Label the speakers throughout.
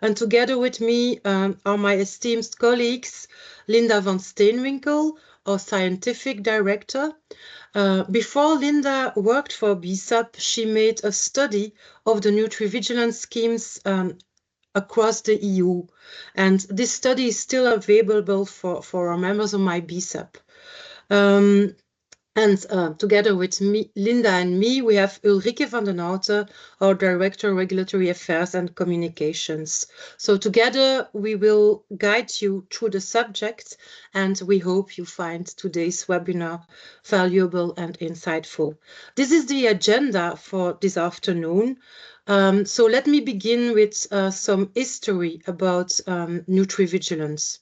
Speaker 1: And together with me are my esteemed colleagues, Linda van Steenwinkel, our scientific director. Before Linda worked for BSAP, she made a study of the Nutrivigilance schemes across the EU. And this study is still available for our members of my BSAP. And together with me, Linda and me, we have Ulrike van den Houten, our Director of Regulatory Affairs and Communications. So together we will guide you through the subject, and we hope you find today's webinar valuable and insightful. This is the agenda for this afternoon. So let me begin with some history about Nutrivigilance.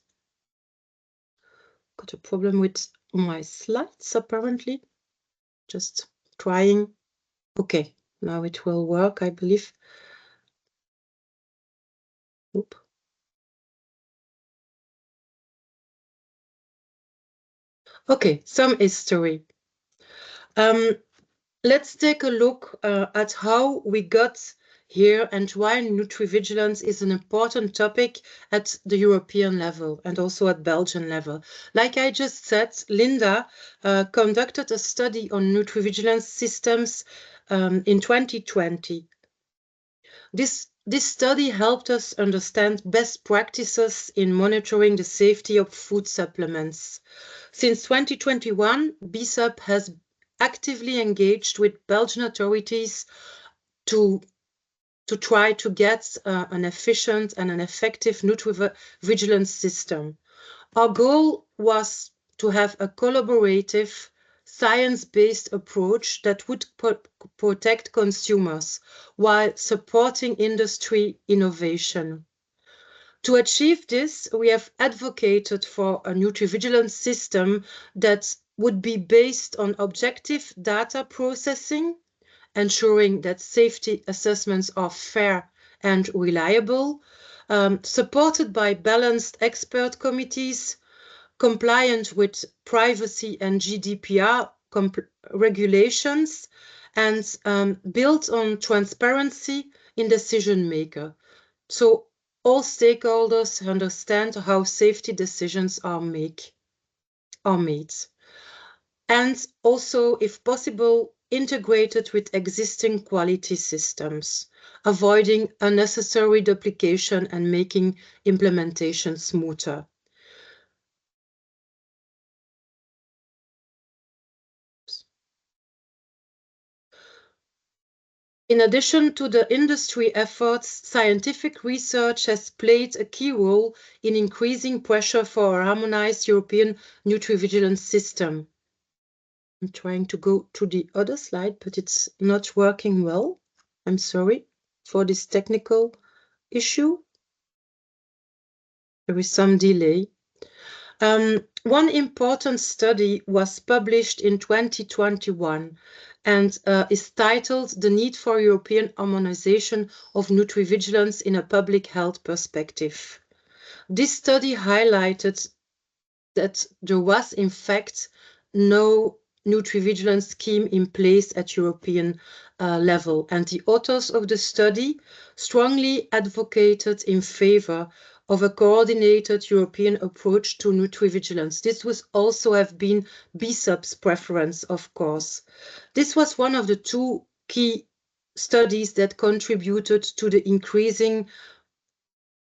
Speaker 1: Got a problem with my slides, apparently. Just trying. Okay, now it will work, I believe. Oop. Okay, some history. Let's take a look at how we got here and why Nutrivigilance is an important topic at the European level and also at Belgian level. Like I just said, Linda conducted a study on Nutrivigilance systems in 2020. This study helped us understand best practices in monitoring the safety of food supplements. Since 2021, BSAP has actively engaged with Belgian authorities to try to get an efficient and an effective Nutrivigilance system. Our goal was to have a collaborative, science-based approach that would protect consumers while supporting industry innovation. To achieve this, we have advocated for a Nutrivigilance system that would be based on objective data processing, ensuring that safety assessments are fair and reliable, supported by balanced expert committees, compliant with privacy and GDPR regulations, and built on transparency in decision maker. So all stakeholders understand how safety decisions are made. And also, if possible, integrated with existing quality systems, avoiding unnecessary duplication and making implementation smoother. In addition to the industry efforts, scientific research has played a key role in increasing pressure for a harmonized European Nutrivigilance system. I'm trying to go to the other slide, but it's not working well. I'm sorry for this technical issue. There is some delay. One important study was published in 2021 and is titled "The Need for European Harmonization of Nutrivigilance in a Public Health Perspective." This study highlighted that there was, in fact, no Nutrivigilance scheme in place at European level, and the authors of the study strongly advocated in favor of a coordinated European approach to Nutrivigilance. This would also have been BSAP's preference, of course. This was one of the two key studies that contributed to the increasing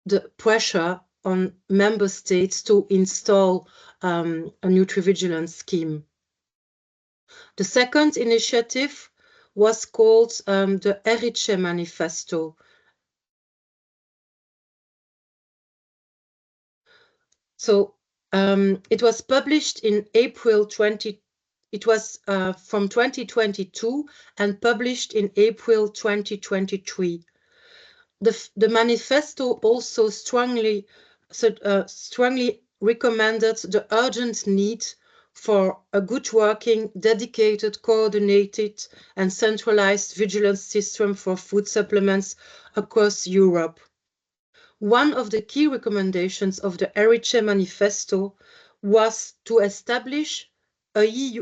Speaker 1: the pressure on member states to install a Nutrivigilance scheme. The second initiative was called the EHPM Manifesto. So it was published in April 20. It was from 2022 and published in April 2023. The manifesto also strongly recommended the urgent need for a good working, dedicated, coordinated and centralized vigilance system for food supplements across Europe. One of the key recommendations of the EHPM Manifesto was to establish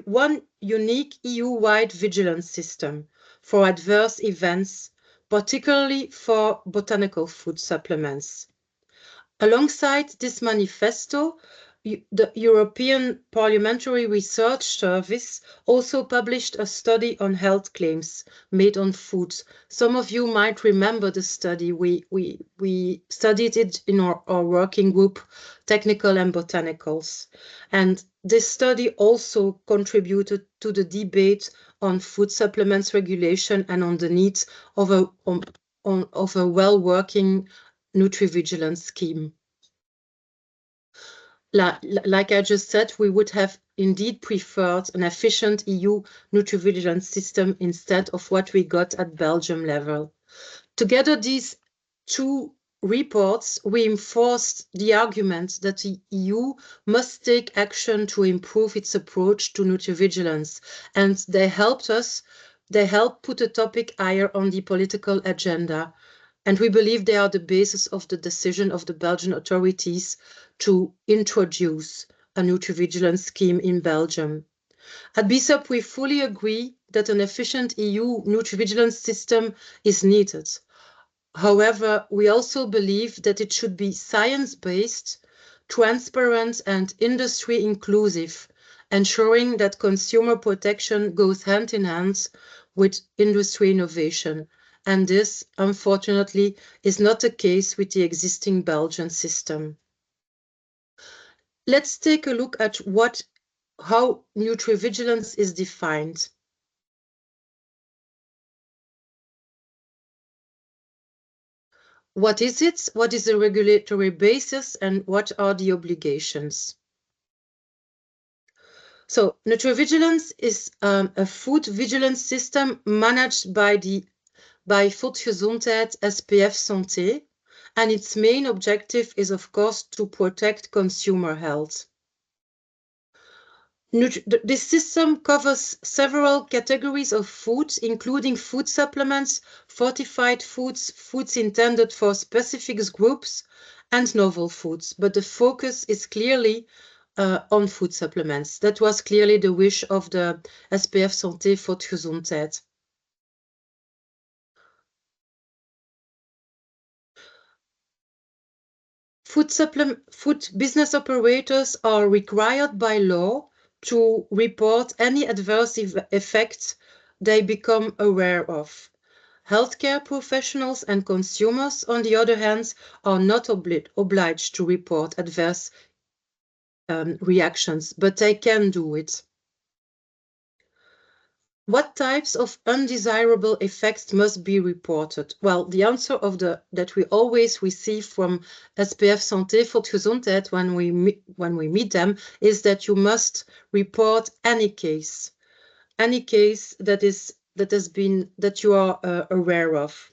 Speaker 1: one unique EU-wide vigilance system for adverse events particularly for botanical food supplements. Alongside this manifesto, the European Parliamentary Research Service also published a study on health claims made on foods. Some of you might remember the study. We studied it in our working group, Technical and Botanicals. And this study also contributed to the debate on food supplements regulation and on the need of a well-working Nutrivigilance scheme. Like I just said, we would have indeed preferred an efficient EU Nutrivigilance system instead of what we got at Belgium level. Together, these two reports reinforced the argument that the EU must take action to improve its approach to nutrivigilance, and they helped put the topic higher on the political agenda. And we believe they are the basis of the decision of the Belgian authorities to introduce a nutrivigilance scheme in Belgium. At BSUP, we fully agree that an efficient EU nutrivigilance system is needed. However, we also believe that it should be science-based, transparent, and industry inclusive, ensuring that consumer protection goes hand in hand with industry innovation. And this, unfortunately, is not the case with the existing Belgian system. Let's take a look at how nutrivigilance is defined. What is it? What is the regulatory basis? And what are the obligations? So nutrivigilance is a food vigilance system managed by Volksgezondheid SPF Santé, and its main objective is, of course, to protect consumer health. This system covers several categories of foods, including food supplements, fortified foods, foods intended for specific groups, and novel foods. But the focus is clearly on food supplements. That was clearly the wish of the SPF Santé Volksgezondheid. Food business operators are required by law to report any adverse effects they become aware of. Healthcare professionals and consumers, on the other hand, are not obliged to report adverse reactions, but they can do it. What types of undesirable effects must be reported? Well, the answer that we always receive from SPF Santé Volksgezondheid when we meet them is that you must report any case that you are aware of.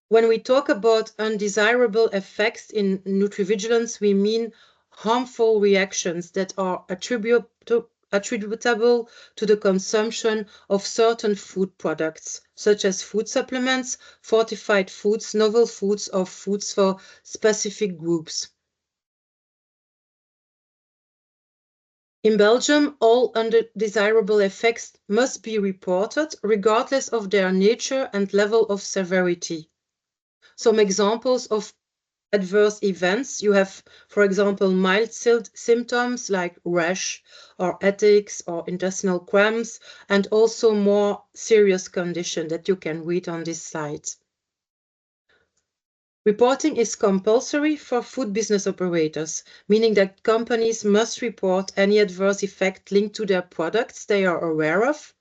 Speaker 1: When we talk about undesirable effects in nutrivigilance, we mean harmful reactions that are attributable to the consumption of certain food products, such as food supplements, fortified foods, novel foods, or foods for specific groups. In Belgium, all undesirable effects must be reported, regardless of their nature and level of severity. Some examples of adverse events. You have, for example, mild symptoms like rash or headaches or intestinal cramps, and also more serious conditions that you can read on this slide. Reporting is compulsory for food business operators, meaning that companies must report any adverse effect linked to their products they are aware of.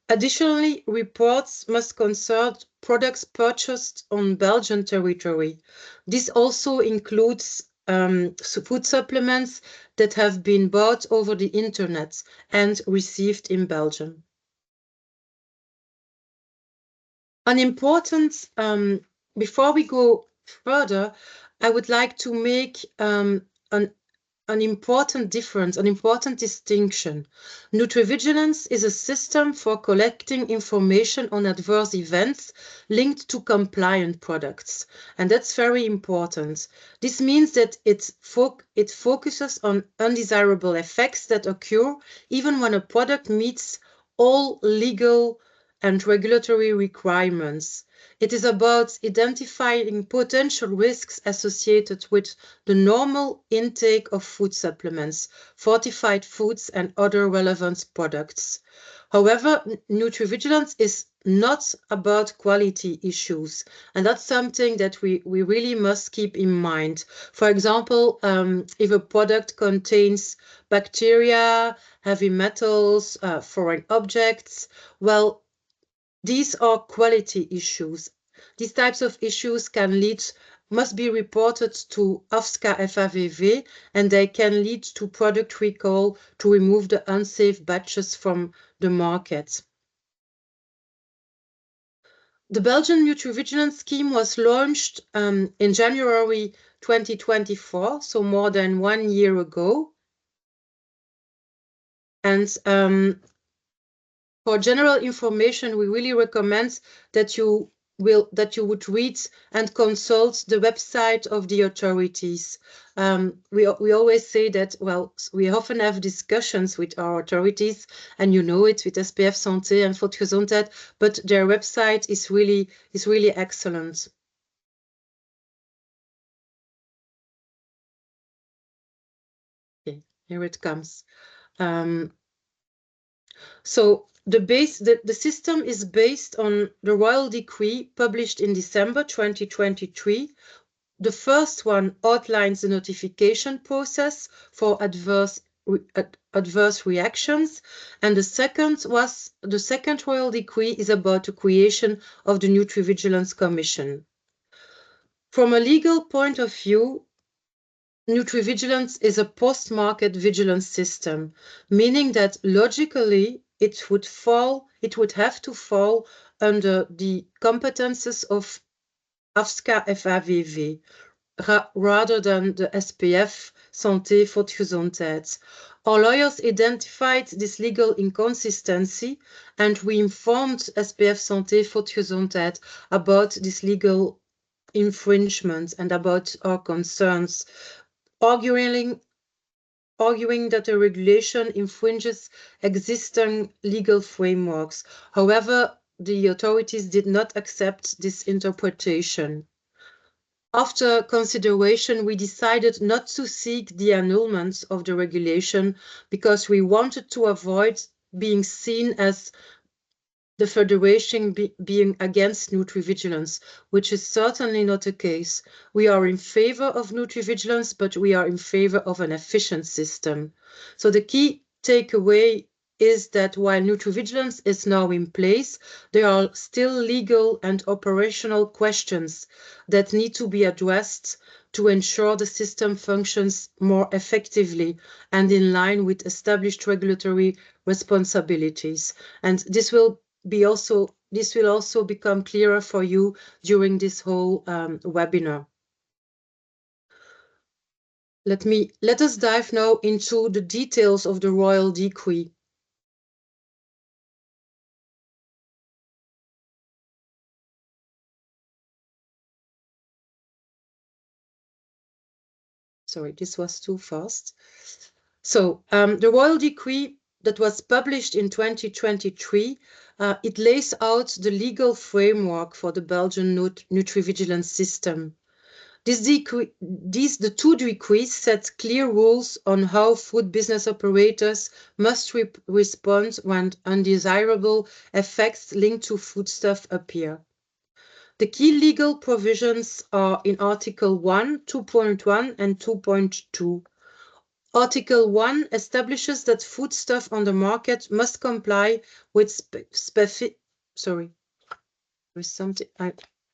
Speaker 1: Additionally, reports must concern products purchased on Belgian territory. This also includes food supplements that have been bought over the internet and received in Belgium. Before we go further, I would like to make an important difference, an important distinction. Nutrivigilance is a system for collecting information on adverse events linked to compliant products. And that's very important. This means that it focuses on undesirable effects that occur even when a product meets all legal and regulatory requirements. It is about identifying potential risks associated with the normal intake of food supplements, fortified foods, and other relevant products. However, Nutrivigilance is not about quality issues, and that's something that we really must keep in mind. For example, if a product contains bacteria, heavy metals, foreign objects, well, these are quality issues. These types of issues must be reported to AFSCA FAVV, and they can lead to product recall to remove the unsafe batches from the market. The Belgian Nutrivigilance scheme was launched in January 2024, so more than 1 year ago. And for general information, we really recommend that you would read and consult the website of the authorities. We always say that, well, we often have discussions with our authorities, and you know it with SPF Santé and Volksgezondheid, but their website is really excellent. Okay, here it comes. So the system is based on the Royal Decree published in December 2023. The first one outlines the notification process for adverse reactions, and the second Royal Decree is about the creation of the Nutrivigilance Commission. From a legal point of view, Nutrivigilance is a post-market vigilance system, meaning that logically it would have to fall under the competences of AFSCA FAVV rather than the SPF Santé Volksgezondheid. Our lawyers identified this legal inconsistency, and we informed SPF Santé Volksgezondheid about this legal infringement and about our concerns, arguing that the regulation infringes existing legal frameworks. However, the authorities did not accept this interpretation. After consideration, we decided not to seek the annulment of the regulation because we wanted to avoid being seen as the Federation being against Nutrivigilance, which is certainly not the case. We are in favor of Nutrivigilance, but we are in favor of an efficient system. So the key takeaway is that while Nutrivigilance is now in place, there are still legal and operational questions that need to be addressed to ensure the system functions more effectively and in line with established regulatory responsibilities. And this will also become clearer for you during this whole webinar. Let us dive now into the details of the Royal Decree. Sorry, this was too fast. So the Royal Decree that was published in 2023, it lays out the legal framework for the Belgian Nutrivigilance system. The two decrees set clear rules on how food business operators must respond when undesirable effects linked to foodstuff appear. The key legal provisions are in Article 1, 2.1 and 2.2. Article 1 establishes that foodstuff on the market must comply with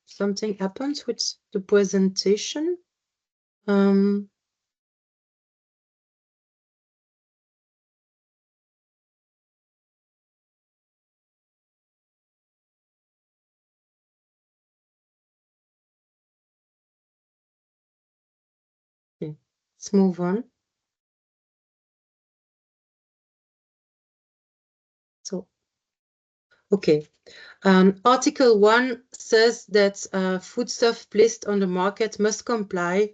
Speaker 1: something happened with the presentation. Okay, let's move on. So, okay. Article 1 says that foodstuff placed on the market must comply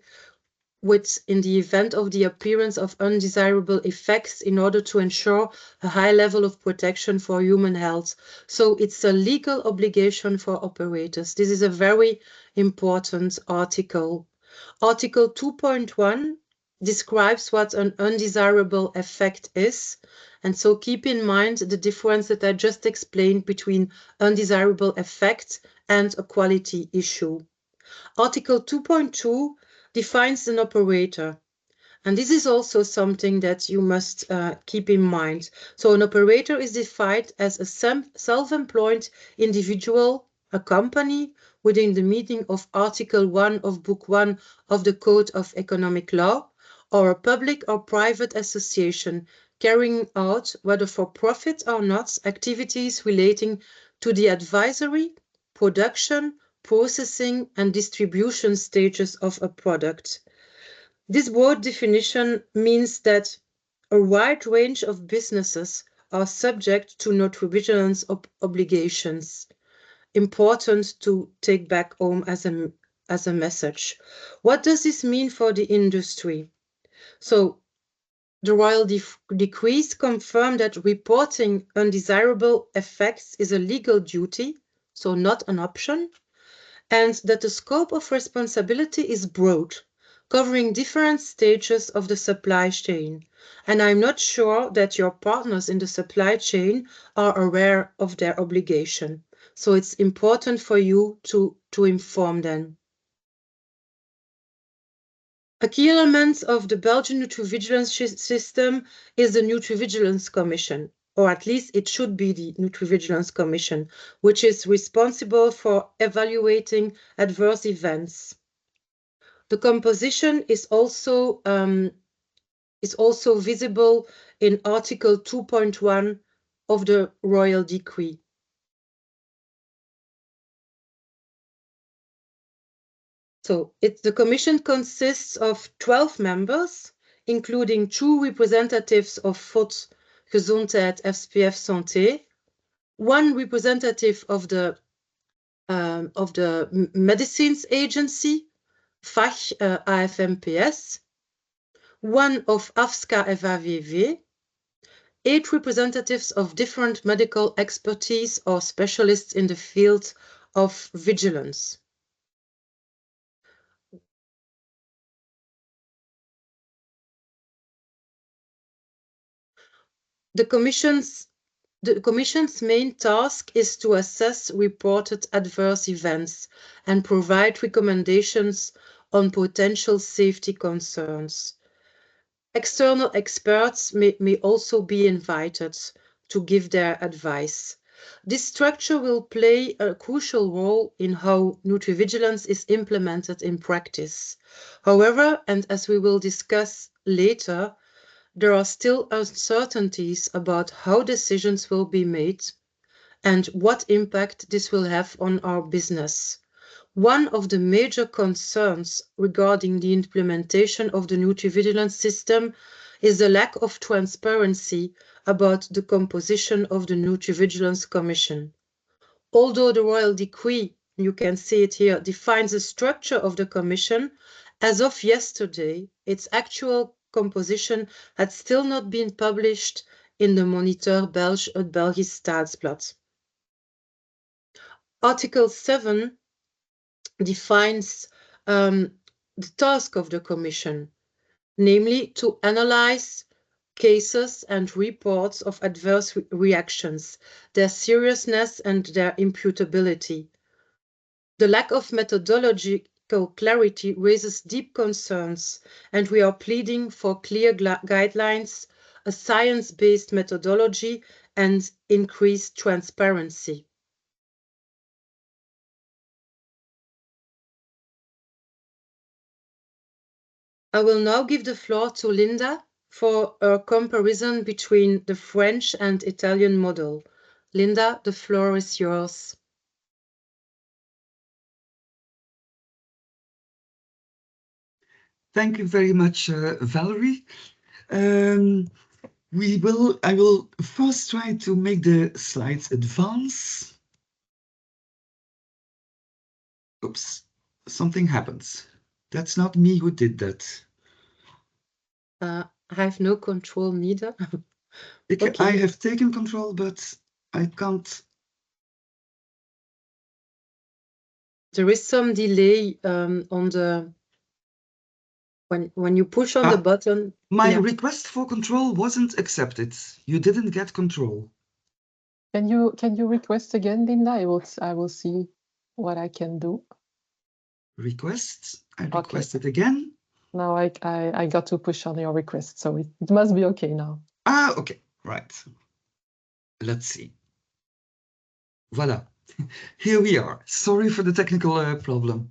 Speaker 1: in the event of the appearance of undesirable effects in order to ensure a high level of protection for human health. So it's a legal obligation for operators. This is a very important article. Article 2.1 describes what an undesirable effect is. And so keep in mind the difference that I just explained between undesirable effect and a quality issue. Article 2.2 defines an operator. And this is also something that you must keep in mind. So an operator is defined as a self-employed individual, a company, within the meaning of Article 1 of Book 1 of the Code of Economic Law, or a public or private association carrying out, whether for profit or not, activities relating to the advisory, production, processing, and distribution stages of a product. This broad definition means that a wide range of businesses are subject to nutrivigilance obligations. Important to take back home as a message. What does this mean for the industry? So the royal decrees confirm that reporting undesirable effects is a legal duty, so not an option, and that the scope of responsibility is broad, covering different stages of the supply chain. And I'm not sure that your partners in the supply chain are aware of their obligation. So it's important for you to inform them. A key element of the Belgian Nutrivigilance system is the Nutrivigilance Commission, or at least it should be the Nutrivigilance Commission, which is responsible for evaluating adverse events. The composition is also visible in Article 2.1 of the Royal Decree. So the Commission consists of 12 members, including 2 representatives of Food, Gezondheid, SPF Santé, 1 representative of the Medicines Agency, FACH AFMPS, 1 of AFSCA FAVV, 8 representatives of different medical expertise or specialists in the field of vigilance. The Commission's main task is to assess reported adverse events and provide recommendations on potential safety concerns. External experts may also be invited to give their advice. This structure will play a crucial role in how nutrivigilance is implemented in practice. However, and as we will discuss later, there are still uncertainties about how decisions will be made and what impact this will have on our business. One of the major concerns regarding the implementation of the nutrivigilance system is the lack of transparency about the composition of the Nutrivigilance Commission. Although the Royal Decree, you can see it here, defines the structure of the Commission, as of yesterday, its actual composition had still not been published in the Moniteur Belge, het Belgisch Staatsblad. Article 7 defines the task of the Commission, namely to analyze cases and reports of adverse reactions, their seriousness and their imputability. The lack of methodological clarity raises deep concerns, and we are pleading for clear guidelines, a science-based methodology, and increased transparency. I will now give the floor to Linda for a comparison between the French and Italian model. Linda, the floor is yours.
Speaker 2: Thank you very much, Valerie. I will first try to make the slides advance. Oops, something happens. That's not me who did that.
Speaker 1: I have no control neither.
Speaker 2: I
Speaker 1: Okay.
Speaker 2: have taken control, but I can't.
Speaker 1: There is some delay on the when you push on the button.
Speaker 2: My
Speaker 1: Yeah.
Speaker 2: request for control wasn't accepted. You didn't get control.
Speaker 3: Can you request again, Linda? I will see what I can do.
Speaker 2: Request. I
Speaker 3: Okay.
Speaker 2: requested again.
Speaker 3: Now I got to push on your request, so it must be okay now.
Speaker 2: Okay, right. Let's see. Voila. Here we are. Sorry for the technical problem.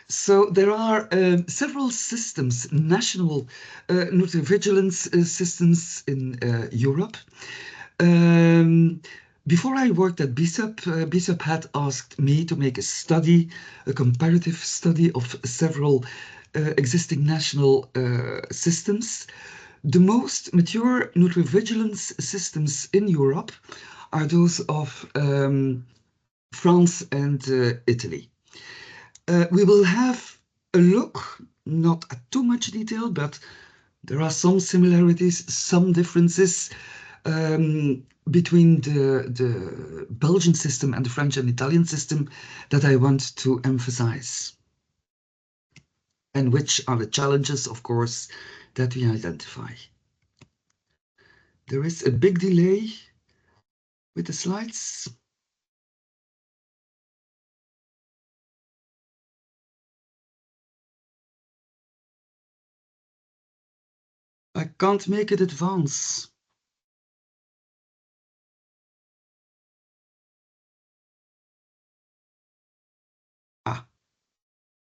Speaker 2: So there are several systems, national nutrivigilance systems in Europe. Before I worked at BISUP, BISUP had asked me to make a study, a comparative study of several existing national systems. The most mature nutrivigilance systems in Europe are those of France and Italy. We will have a look, not at too much detail, but there are some similarities, some differences between the Belgian system and the French and Italian system that I want to emphasize. And which are the challenges, of course, that we identify. There is a big delay with the slides. I can't make it advance.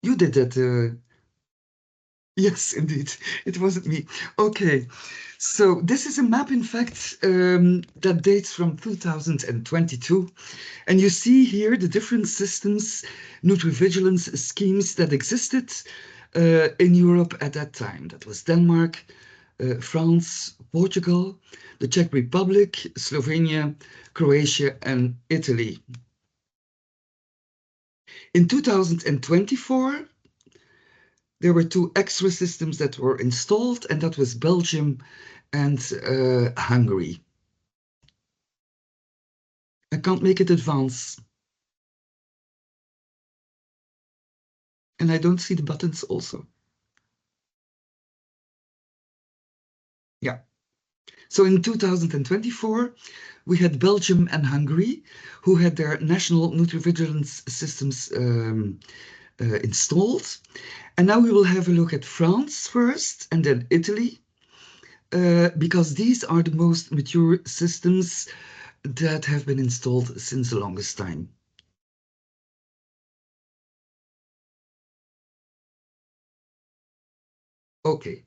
Speaker 2: You did that. Yes, indeed. It wasn't me. Okay. So this is a map, in fact, that dates from 2022. And you see here the different systems, nutrivigilance schemes that existed in Europe at that time. That was Denmark, France, Portugal, the Czech Republic, Slovenia, Croatia, and Italy. In 2024, there were two extra systems that were installed, and that was Belgium and Hungary. I can't make it advance. And I don't see the buttons also. Yeah. So in 2024, we had Belgium and Hungary, who had their national nutrivigilance systems installed. And now we will have a look at France first, and then Italy, because these are the most mature systems that have been installed since the longest time. Okay.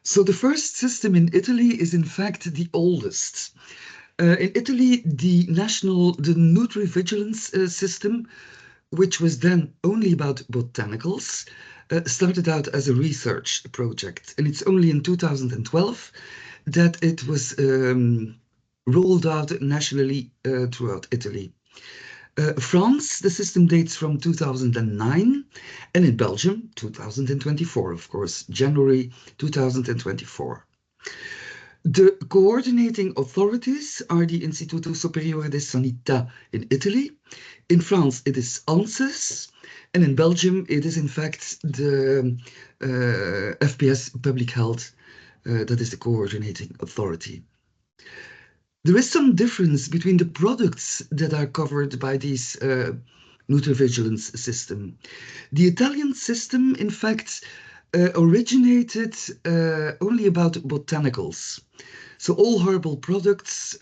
Speaker 2: So the first system in Italy is in fact the oldest. In Italy, the nutrivigilance system, which was then only about botanicals, started out as a research project. And it's only in 2012 that it was rolled out nationally throughout Italy. France, the system dates from 2009, and in Belgium, 2024, of course, January 2024. The coordinating authorities are the Istituto Superiore di Sanità in Italy. In France, it is ANSES, and in Belgium, it is in fact the FPS Public Health that is the coordinating authority. There is some difference between the products that are covered by these nutrivigilance system. The Italian system, in fact, originated only about botanicals. So all herbal products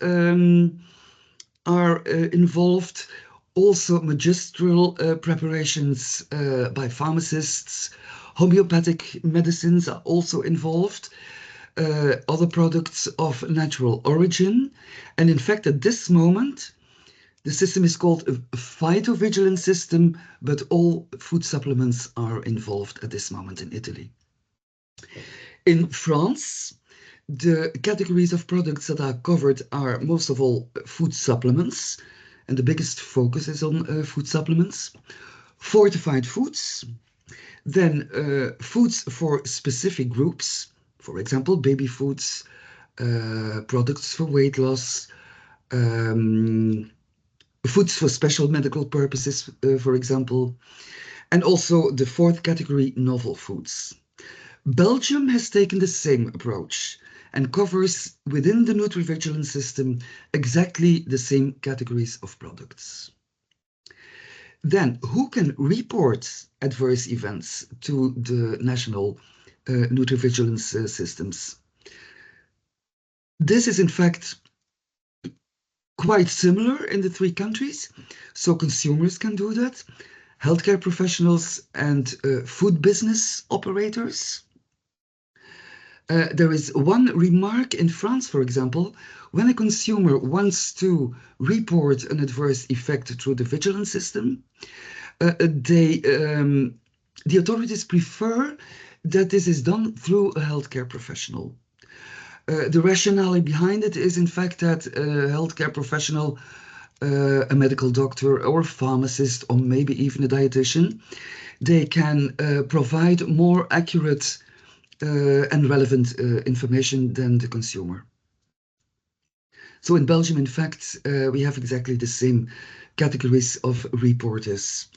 Speaker 2: are involved. Also magistral preparations by pharmacists. Homeopathic medicines are also involved. Other products of natural origin. And in fact, at this moment, the system is called a phytovigilance system, but all food supplements are involved at this moment in Italy. In France, the categories of products that are covered are most of all food supplements, and the biggest focus is on food supplements. Fortified foods, Then foods for specific groups, for example, baby foods, products for weight loss, foods for special medical purposes, for example, and also the fourth category, novel foods. Belgium has taken the same approach and covers within the Nutrivigilance system exactly the same categories of products. Then, who can report adverse events to the national Nutrivigilance systems? This is in fact quite similar in the three countries. So consumers can do that, healthcare professionals and food business operators. There is one remark in France, for example, when a consumer wants to report an adverse effect through the vigilance system, the authorities prefer that this is done through a healthcare professional. The rationale behind it is, in fact, that a healthcare professional, a medical doctor or pharmacist, or maybe even a dietitian, they can provide more accurate and relevant information than the consumer. So in Belgium, in fact, we have exactly the same categories of reporters.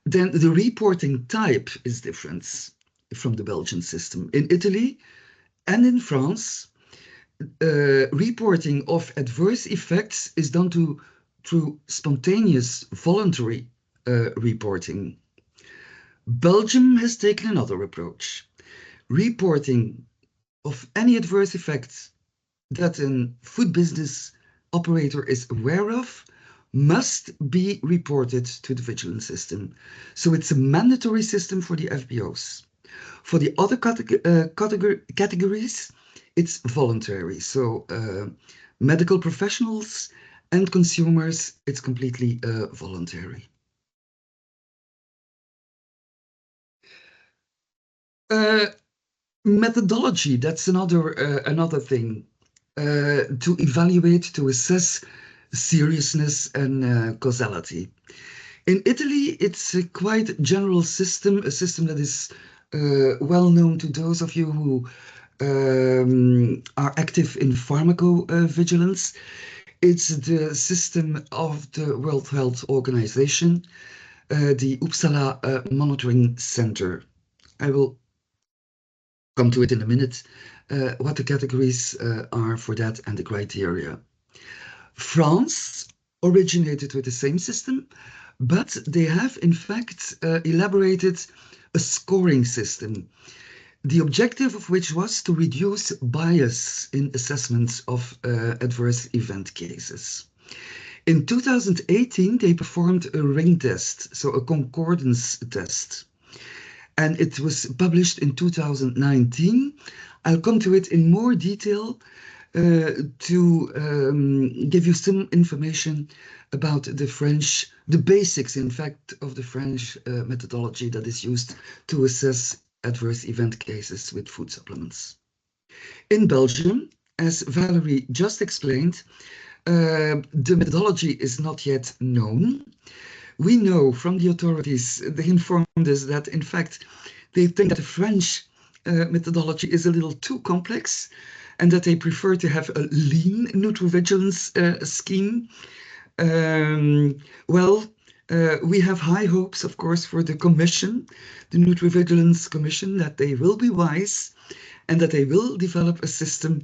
Speaker 2: Then the reporting type is different from the Belgian system. In Italy and in France, reporting of adverse effects is done through spontaneous, voluntary reporting. Belgium has taken another approach. Reporting of any adverse effects that a food business operator is aware of must be reported to the vigilance system. So it's a mandatory system for the FBOs. For the other categories, it's voluntary. So medical professionals and consumers, it's completely voluntary. Methodology, that's another thing to evaluate, to assess seriousness and causality. In Italy, it's a quite general system, a system that is well known to those of you who are active in pharmacovigilance. It's the system of the World Health Organization, the Uppsala Monitoring Center. I will come to it in a minute, what the categories are for that and the criteria. France originated with the same system, but they have in fact elaborated a scoring system, the objective of which was to reduce bias in assessments of adverse event cases. In 2018, they performed a ring test, so a concordance test, and it was published in 2019. I'll come to it in more detail to give you some information about the basics, in fact, of the French methodology that is used to assess adverse event cases with food supplements. In Belgium, as Valerie just explained, the methodology is not yet known. We know from the authorities, they informed us that, in fact, they think that the French methodology is a little too complex and that they prefer to have a lean nutri-vigilance scheme. We have high hopes, of course, for the Commission, the Nutrivigilance Commission, that they will be wise and that they will develop a system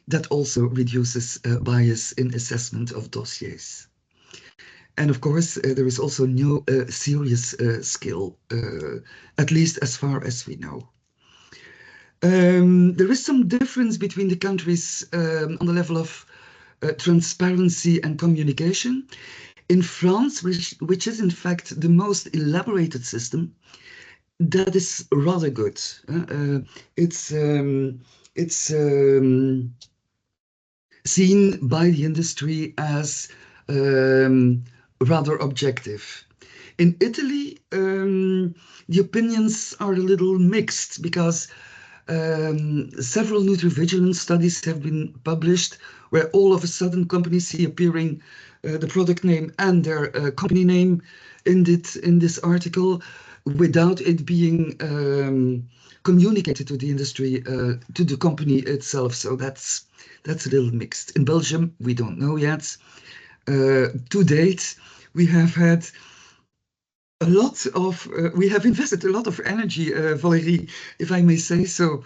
Speaker 2: that also reduces bias in assessment of dossiers. And of course, there is also no serious skill, at least as far as we know. There is some difference between the countries on the level of transparency and communication. In France, which is in fact the most elaborated system, that is rather good. It's seen by the industry as rather objective. In Italy, the opinions are a little mixed because several nutri-vigilance studies have been published where all of a sudden companies see appearing the product name and their company name in this article. without it being communicated to the industry, to the company itself. So that's a little mixed. In Belgium, we don't know yet. To date, we have had a lot of, we have invested a lot of energy, Valérie, if I may say so,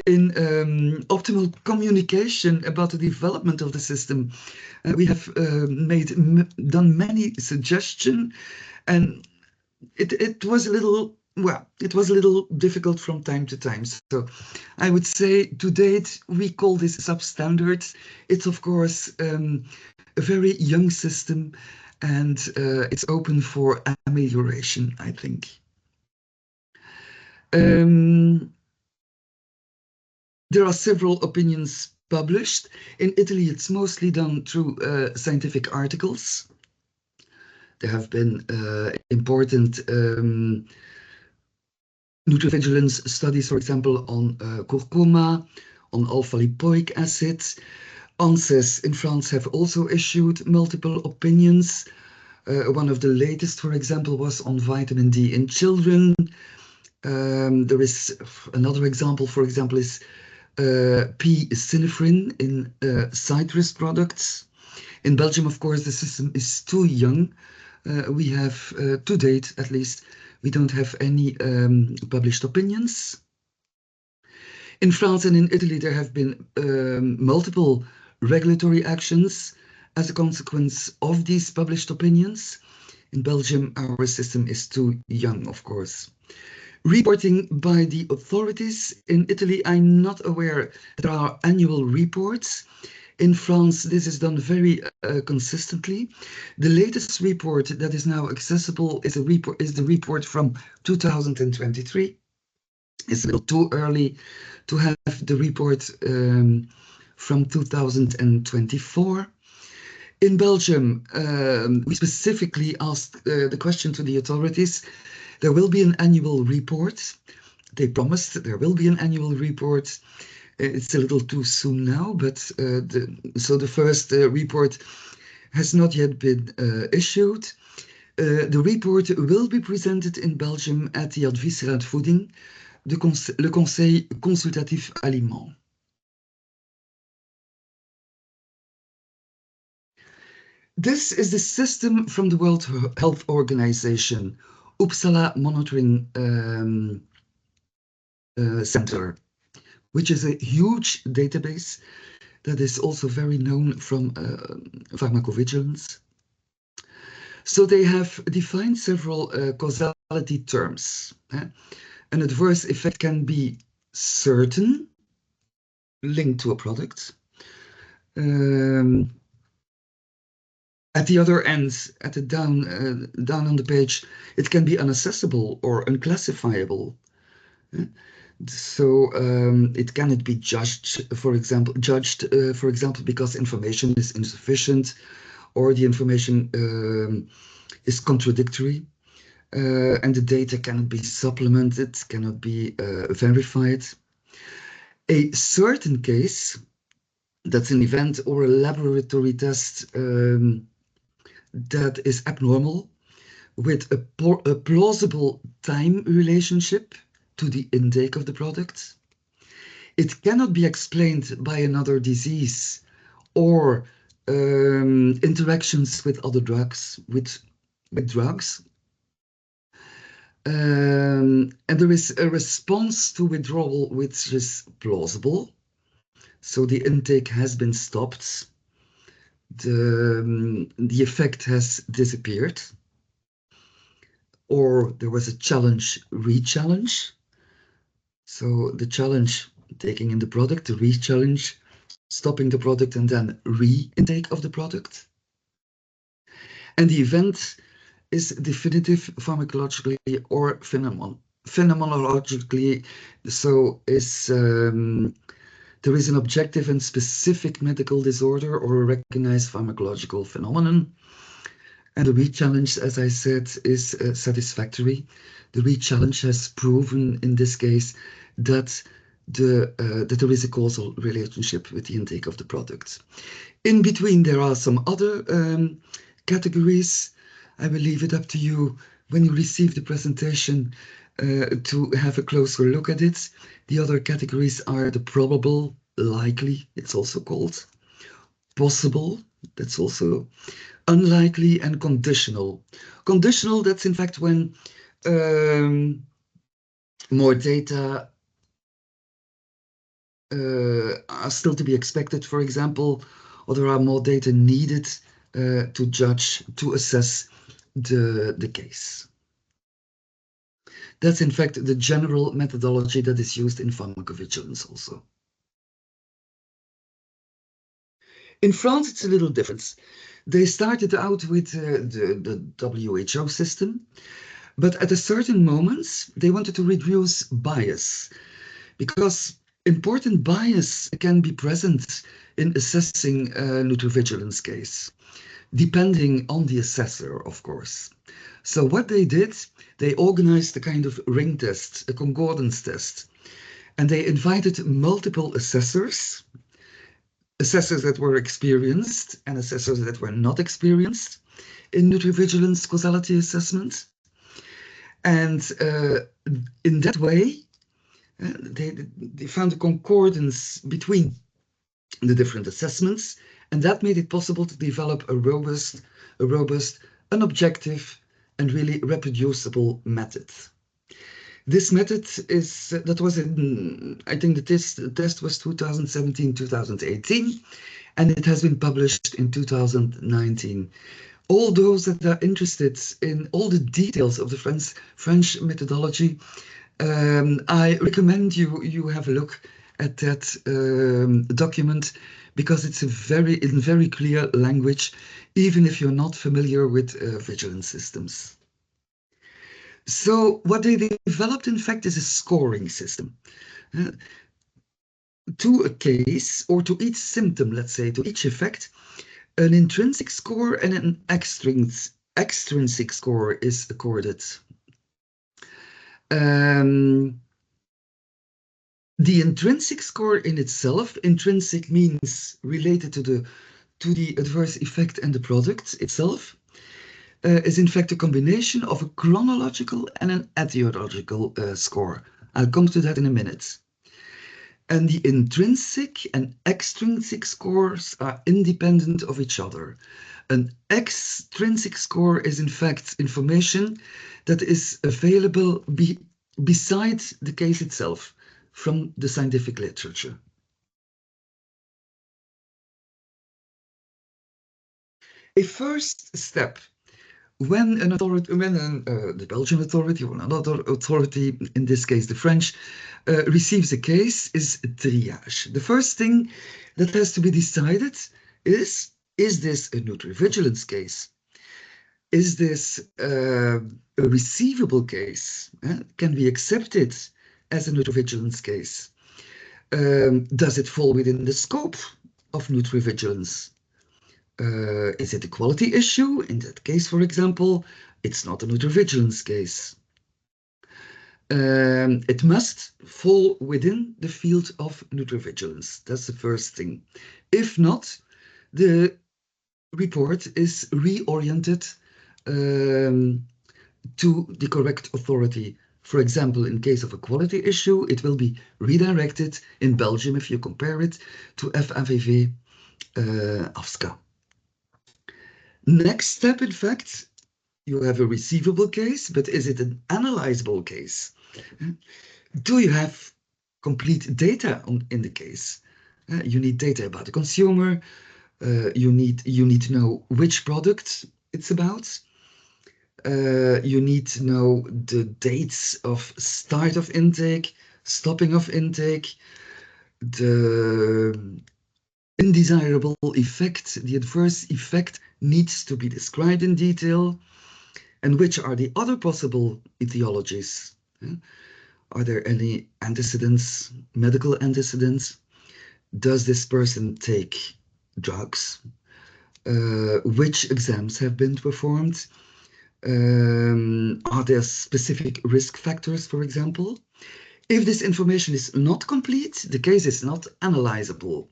Speaker 2: in optimal communication about the development of the system. We have done many suggestions, and it was a little, well, it was a little difficult from time to time. So I would say to date, we call this substandard. It's of course a very young system, and it's open for amelioration, I think. There are several opinions published. In Italy, it's mostly done through scientific articles. There have been important Nutrivigilance studies, for example, on curcuma, on alpha-lipoic acid. ANSES in France have also issued multiple opinions. One of the latest, for example, was on vitamin D in children. There is another example, for example, is P-synephrine in citrus products. In Belgium, of course, the system is too young. We have, to date at least, we don't have any published opinions. In France and in Italy, there have been multiple regulatory actions as a consequence of these published opinions. In Belgium, our system is too young, of course. Reporting by the authorities. In Italy, I'm not aware there are annual reports. In France, this is done very consistently. The latest report that is now accessible is the report from 2023. It's a little too early to have the report from 2024. In Belgium, we specifically asked the question to the authorities. There will be an annual report. They promised there will be an annual report. It's a little too soon now, but so the first report has not yet been issued. The report will be presented in Belgium at the Adviesraad Voeding, le Conseil Consultatif Aliment. This is the system from the World Health Organization, Uppsala Monitoring Center, which is a huge database that is also very known from pharmacovigilance. So they have defined several causality terms. An adverse effect can be certain, linked to a product. At the other end, at the down on the page, it can be unaccessible or unclassifiable. So it cannot be judged, for example, because information is insufficient or the information is contradictory, and the data cannot be supplemented, cannot be verified. A certain case, that's an event or a laboratory test that is abnormal with a plausible time relationship to the intake of the product. It cannot be explained by another disease or interactions with other drugs, with drugs. And there is a response to withdrawal which is plausible. So the intake has been stopped. The effect has disappeared. Or there was a challenge, re-challenge. So the challenge, taking in the product, the re-challenge, stopping the product, and then re-intake of the product. And the event is definitive pharmacologically or phenomenologically. So is there is an objective and specific medical disorder or a recognized pharmacological phenomenon. And the re-challenge, as I said, is satisfactory. The re-challenge has proven in this case that that there is a causal relationship with the intake of the product. In between, there are some other categories. I will leave it up to you when you receive the presentation to have a closer look at it. The other categories are the probable, likely, it's also called, possible, that's also unlikely, and conditional. Conditional, that's in fact when more data are still to be expected, for example, or there are more data needed to judge, to assess the case. That's in fact the general methodology that is used in pharmacovigilance also. In France, it's a little different. They started out with the WHO system, but at a certain moment, they wanted to reduce bias, because important bias can be present in assessing a nutrivigilance case, depending on the assessor, of course. So what they did, they organized a kind of ring test, a concordance test, and they invited multiple assessors that were experienced and assessors that were not experienced in nutrivigilance causality assessment. And in that way, they found a concordance between the different assessments, and that made it possible to develop a robust, an objective, and really reproducible method. This method is, that was in, I think the test was 2017, 2018, and it has been published in 2019. All those that are interested in all the details of the French methodology, I recommend you have a look at that document, because it's in very clear language, even if you're not familiar with vigilance systems. So what they developed, in fact, is a scoring system. To a case, or to each symptom, let's say, to each effect, an intrinsic score and an extrinsic score is accorded. The intrinsic score in itself, intrinsic means related to the adverse effect and the product itself, is in fact a combination of a chronological and an etiological score. I'll come to that in a minute. And the intrinsic and extrinsic scores are independent of each other. An extrinsic score is in fact information that is available besides the case itself from the scientific literature. A first step when an authority, the Belgian authority or another authority, in this case the French, receives a case, is triage. The first thing that has to be decided is this a nutrivigilance case? Is this a receivable case? Can we accept it as a nutrivigilance case? Does it fall within the scope of nutrivigilance? Is it a quality issue? In that case, for example, it's not a nutrivigilance case. It must fall within the field of nutrivigilance. That's the first thing. If not, the report is reoriented to the correct authority. For example, in case of a quality issue, it will be redirected in Belgium, if you compare it, to FAVV AFSCA. Next step, in fact, you have a receivable case, but is it an analyzable case? Do you have complete data in the case? You need data about the consumer. You need to know which product it's about. You need to know the dates of start of intake, stopping of intake, the undesirable effect, the adverse effect needs to be described in detail. And which are the other possible etiologies? Are there any antecedents, medical antecedents? Does this person take drugs? Which exams have been performed? Are there specific risk factors, for example? If this information is not complete, the case is not analyzable.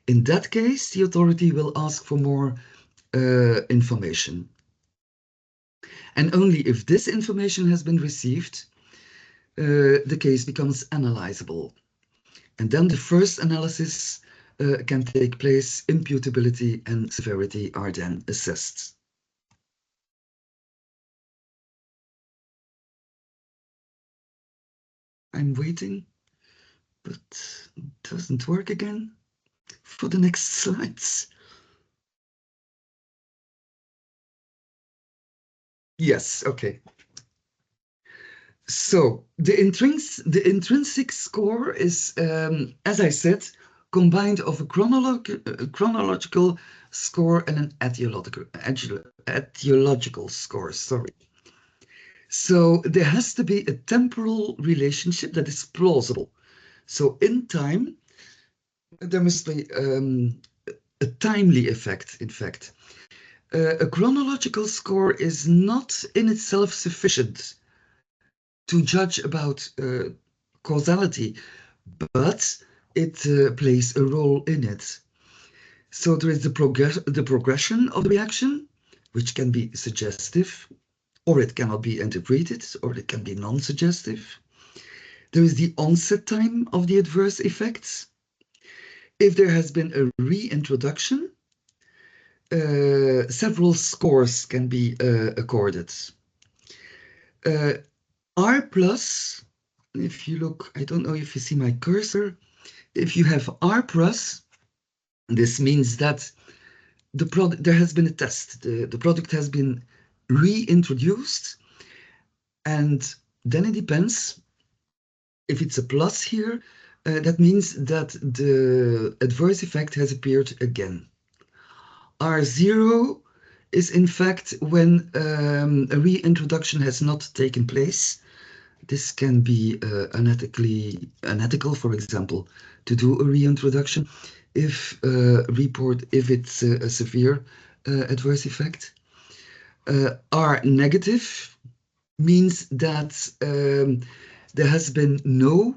Speaker 2: In that case, the authority will ask for more information. And only if this information has been received, the case becomes analyzable. And then the first analysis can take place, imputability and severity are then assessed. I'm waiting, but it doesn't work again for the next slides. Yes, okay. So the intrinsic score is, as I said, combined of a chronological score and an etiological score, sorry. So there has to be a temporal relationship that is plausible. So in time, there must be a timely effect, in fact. A chronological score is not in itself sufficient to judge about causality, but it plays a role in it. So there is the progression of the reaction, which can be suggestive, or it cannot be interpreted, or it can be non-suggestive. There is the onset time of the adverse effects. If there has been a reintroduction, several scores can be accorded. R plus, if you look, I don't know if you see my cursor, if you have R plus, this means that the product, there has been a test, the product has been reintroduced, and then it depends. If it's a plus here, that means that the adverse effect has appeared again. R0 is in fact when a reintroduction has not taken place. This can be unethical, for example, to do a reintroduction if it's a severe adverse effect. R negative means that there has been no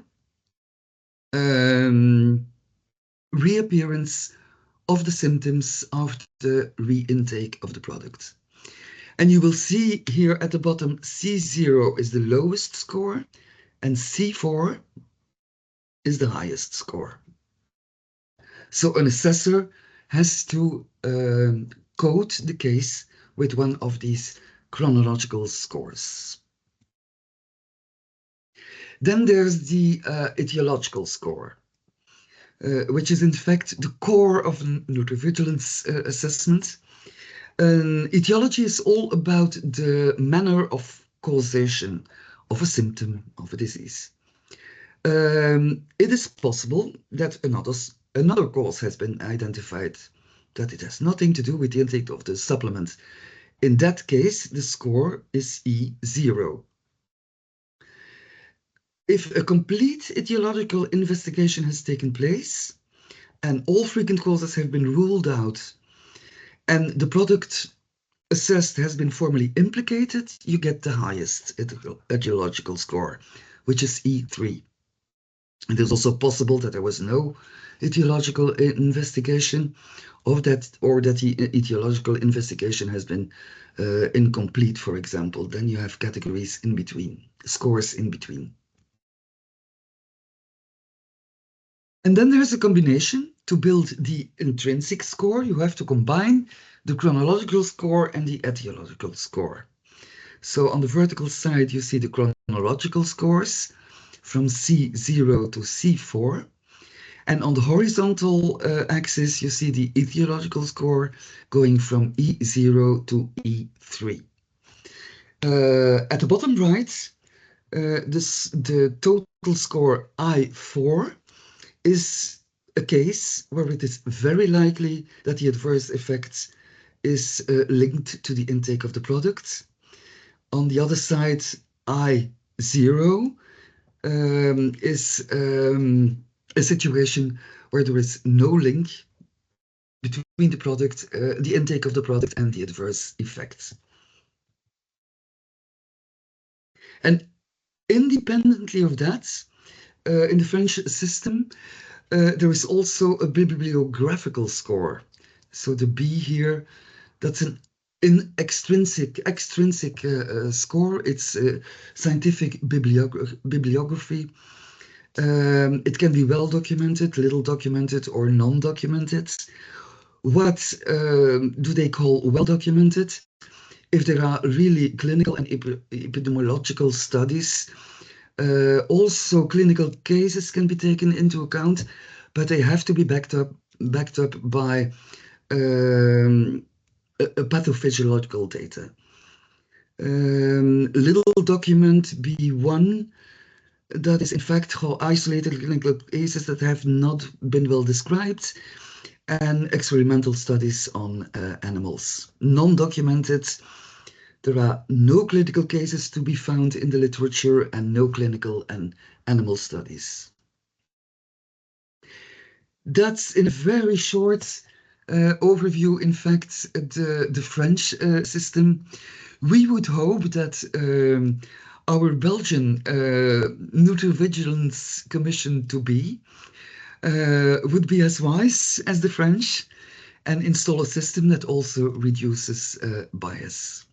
Speaker 2: reappearance of the symptoms after the re-intake of the product. And you will see here at the bottom, C0 is the lowest score and C4 is the highest score. So an assessor has to code the case with one of these chronological scores. Then there's the etiological score, which is in fact the core of Nutrivigilance assessment. Etiology is all about the manner of causation of a symptom of a disease. It is possible that another cause has been identified, that it has nothing to do with the intake of the supplement. In that case, the score is E0. If a complete etiological investigation has taken place and all frequent causes have been ruled out and the product assessed has been formally implicated, you get the highest etiological score, which is E3. It is also possible that there was no etiological investigation of that, or that the etiological investigation has been incomplete, for example. Then you have categories in between, scores in between. And then there's a combination. To build the intrinsic score, you have to combine the chronological score and the etiological score. So on the vertical side, you see the chronological scores from C0 to C4. And on the horizontal axis, you see the etiological score going from E0 to E3. At the bottom right, the total score I4 is a case where it is very likely that the adverse effect is linked to the intake of the product. On the other side, I0 is a situation where there is no link between the product, the intake of the product and the adverse effects. And independently of that, in the French system, there is also a bibliographical score. So the B here, that's an in extrinsic score, it's scientific bibliography. It can be well documented, little documented, or non-documented. What do they call well documented? If there are really clinical and epidemiological studies, also clinical cases can be taken into account, but they have to be backed up by pathophysiological data. Little document B1, that is in fact isolated clinical cases that have not been well described, and experimental studies on animals. Non-documented, there are no clinical cases to be found in the literature and no clinical and animal studies. That's in a very short overview, in fact, the French system. We would hope that our Belgian Nutrivigilance Commission to be would be as wise as the French and install a system that also reduces bias.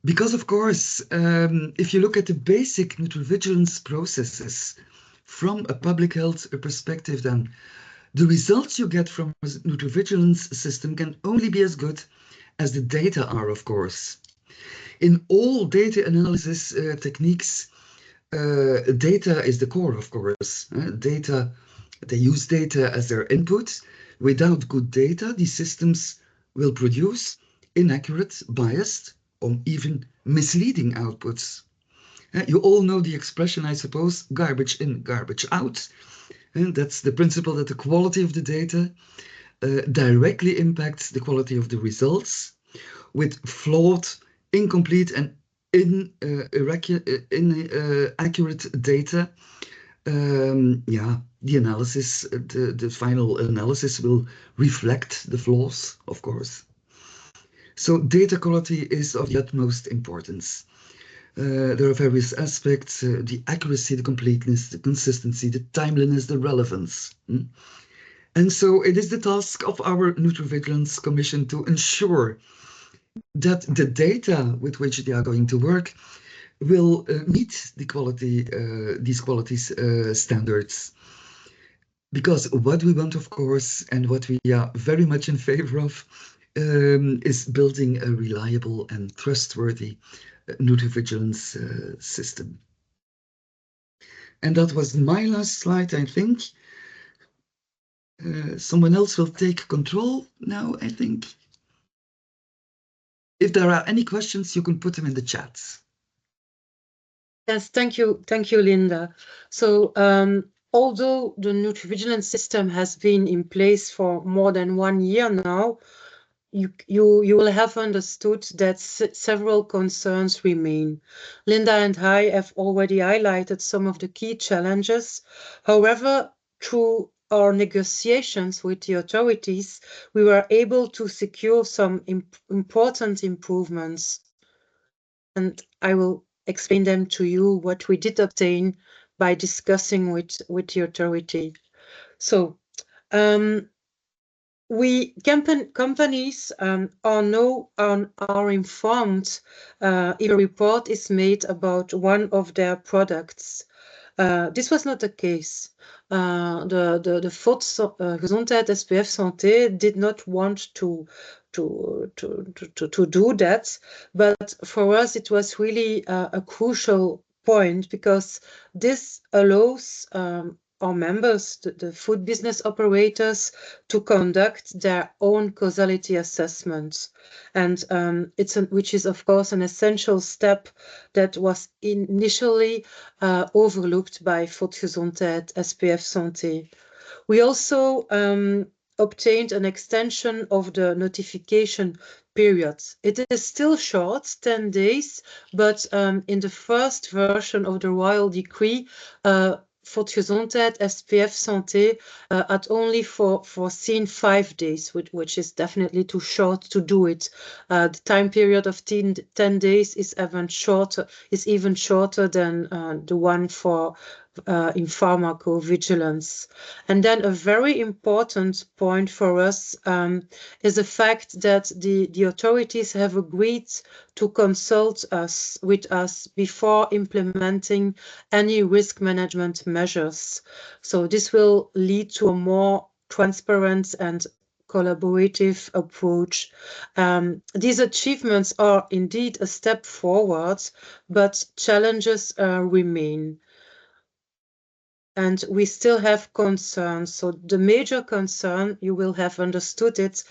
Speaker 2: Because, of course, if you look at the basic nutrivigilance processes from a public health perspective, then the results you get from a nutrivigilance system can only be as good as the data are, of course. In all data analysis techniques, data is the core, of course. They use data as their input. Without good data, these systems will produce inaccurate, biased, or even misleading outputs. You all know the expression, I suppose, garbage in, garbage out. And that's the principle that the quality of the data directly impacts the quality of the results. With flawed, incomplete, and inaccurate data, the analysis, the final analysis will reflect the flaws, of course. So data quality is of the utmost importance. There are various aspects, the accuracy, the completeness, the consistency, the timeliness, the relevance. And so it is the task of our Nutrivigilance Commission to ensure that the data with which they are going to work will meet the quality, these qualities standards. Because what we want, of course, and what we are very much in favor of, is building a reliable and trustworthy nutrivigilance system. And that was my last slide, I think. Someone else will take control now, I think. If there are any questions, you can put them in the chat.
Speaker 1: Yes, thank you, Linda. So although the nutrivigilance system has been in place for more than 1 year now, you will have understood that several concerns remain. Linda and I have already highlighted some of the key challenges. However, through our negotiations with the authorities, we were able to secure some important improvements. And I will explain them to you, what we did obtain by discussing with the authority. So companies are informed if a report is made about one of their products. This was not the case. The Volksgezondheid SPF Santé did not want to do that, but for us it was really a crucial point, because this allows our members, the food business operators, to conduct their own causality assessments, and which is of course an essential step that was initially overlooked by Volksgezondheid SPF Santé. We also obtained an extension of the notification period. It is still short, 10 days, but in the first version of the Royal Decree, Volksgezondheid SPF Santé had only foreseen 5 days, which is definitely too short to do it. The time period of 10 days is even shorter than the one for in pharmacovigilance. And then a very important point for us is the fact that the authorities have agreed to consult with us before implementing any risk management measures. So this will lead to a more transparent and collaborative approach. These achievements are indeed a step forward, but challenges remain. And we still have concerns. So the major concern, you will have understood it,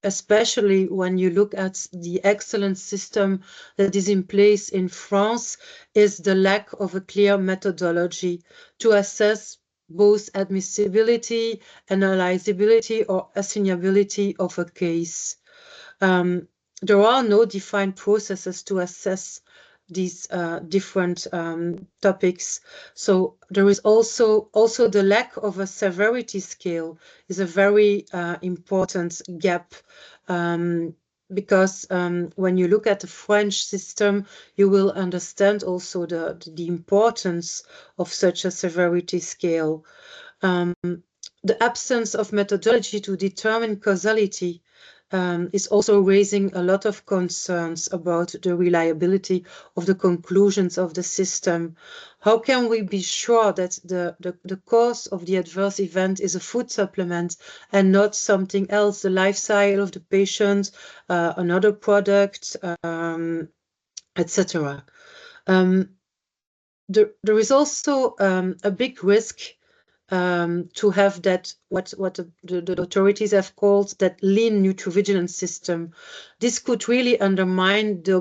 Speaker 1: especially when you look at the excellent system that is in place in France, is the lack of a clear methodology to assess both admissibility, analyzability, or assignability of a case. There are no defined processes to assess these different topics. So there is also the lack of a severity scale is a very important gap. Because when you look at the French system, you will understand also the importance of such a severity scale. The absence of methodology to determine causality is also raising a lot of concerns about the reliability of the conclusions of the system. How can we be sure that the cause of the adverse event is a food supplement and not something else, the lifestyle of the patient, another product, etc.? There is also a big risk to have that what the authorities have called that lean nutrovigilance system. This could really undermine the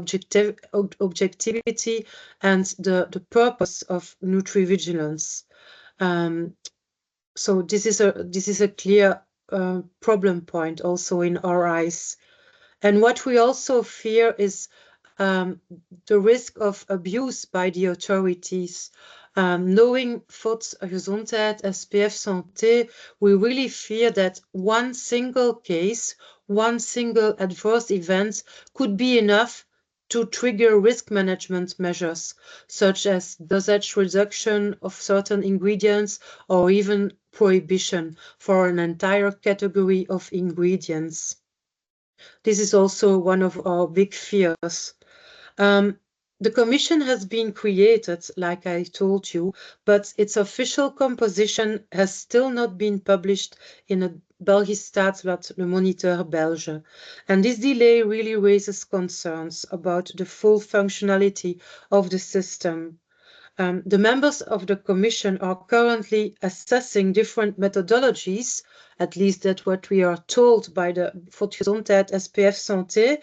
Speaker 1: objectivity and the purpose of nutrovigilance. So this is a clear problem point also in our eyes. And what we also fear is the risk of abuse by the authorities. Knowing Volksgesondheid, SPF Santé, we really fear that one single case, one single adverse event could be enough to trigger risk management measures, such as dosage reduction of certain ingredients or even prohibition for an entire category of ingredients. This is also one of our big fears. The Commission has been created, like I told you, but its official composition has still not been published in a Belgisch Staatsblad, Le Moniteur Belge. And this delay really raises concerns about the full functionality of the system. The members of the Commission are currently assessing different methodologies, at least that's what we are told by the Volksgesondheid SPF Santé,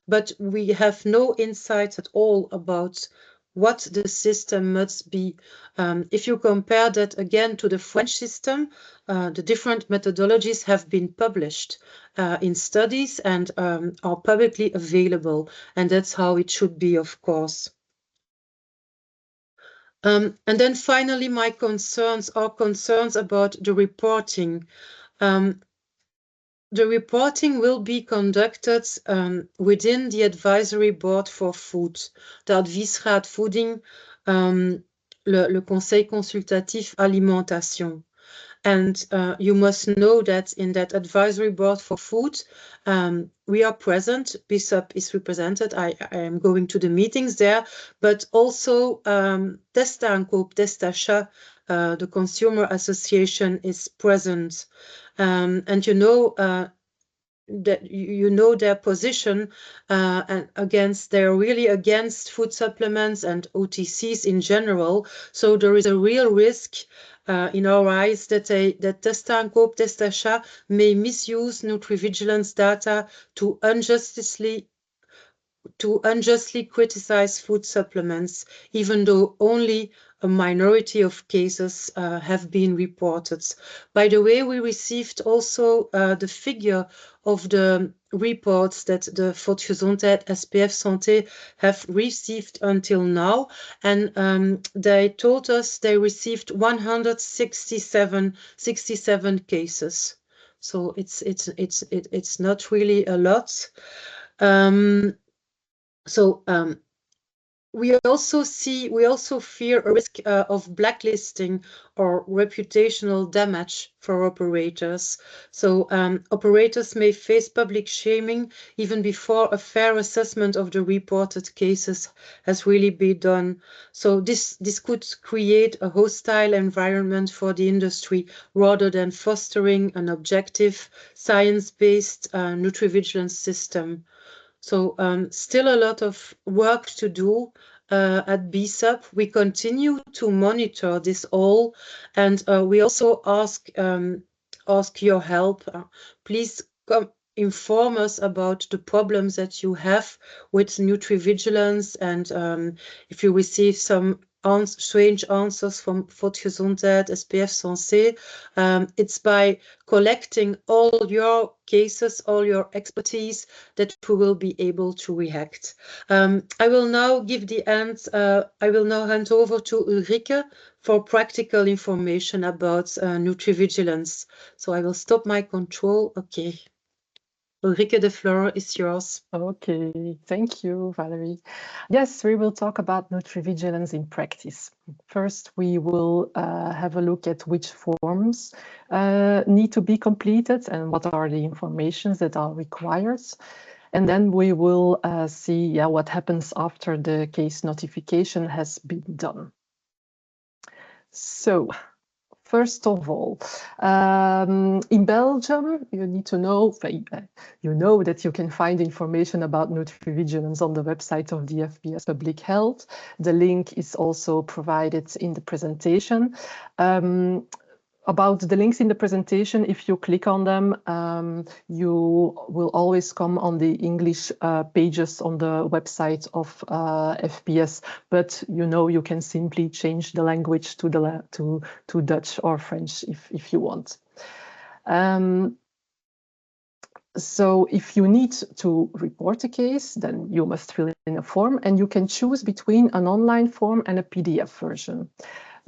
Speaker 1: but we have no insights at all about what the system must be. If you compare that again to the French system, the different methodologies have been published in studies and are publicly available, and that's how it should be, of course. And then finally, my concerns are concerns about the reporting. The reporting will be conducted within the Advisory Board for Food, the Adviesraad Voeding, le Conseil Consultatif Alimentation. And you must know that in that Advisory Board for Food, we are present. BISUP is represented. I am going to the meetings there, but also Testaankoop, Testachat, the Consumer Association is present. And you know that you know their position and they're really against food supplements and OTCs in general. So there is a real risk in our eyes that Testaankoop, Testachat may misuse Nutrivigilance data to unjustly criticize food supplements, even though only a minority of cases have been reported. By the way, we received also the figure of the reports that the Volksgesondheid SPF Santé have received until now, and they told us they received 167 cases. So it's not really a lot. So we also fear a risk of blacklisting or reputational damage for operators. So operators may face public shaming even before a fair assessment of the reported cases has really been done. So this could create a hostile environment for the industry rather than fostering an objective, science-based nutrivigilance system. So still a lot of work to do at BSUP. We continue to monitor this all, and we also ask your help. Please come inform us about the problems that you have with nutrivigilance, and if you receive some strange answers from Volksgezondheid, SPF Santé, it's by collecting all your cases, all your expertise, that we will be able to react. I will now hand over to Ulrike for practical information about nutrivigilance. So I will stop my control. Okay. Ulrike, the floor is yours.
Speaker 3: Okay, thank you, Valerie. Yes, we will talk about nutrivigilance in practice. First, we will have a look at which forms need to be completed and what are the informations that are required. And then we will see what happens after the case notification has been done. So, first of all, in Belgium, you need to know, you know that you can find information about nutrivigilance on the website of the FPS Public Health. The link is also provided in the presentation. About the links in the presentation, if you click on them, you will always come on the English pages on the website of FPS, but you can simply change the language to Dutch or French if you want. So if you need to report a case, then you must fill in a form, and you can choose between an online form and a PDF version.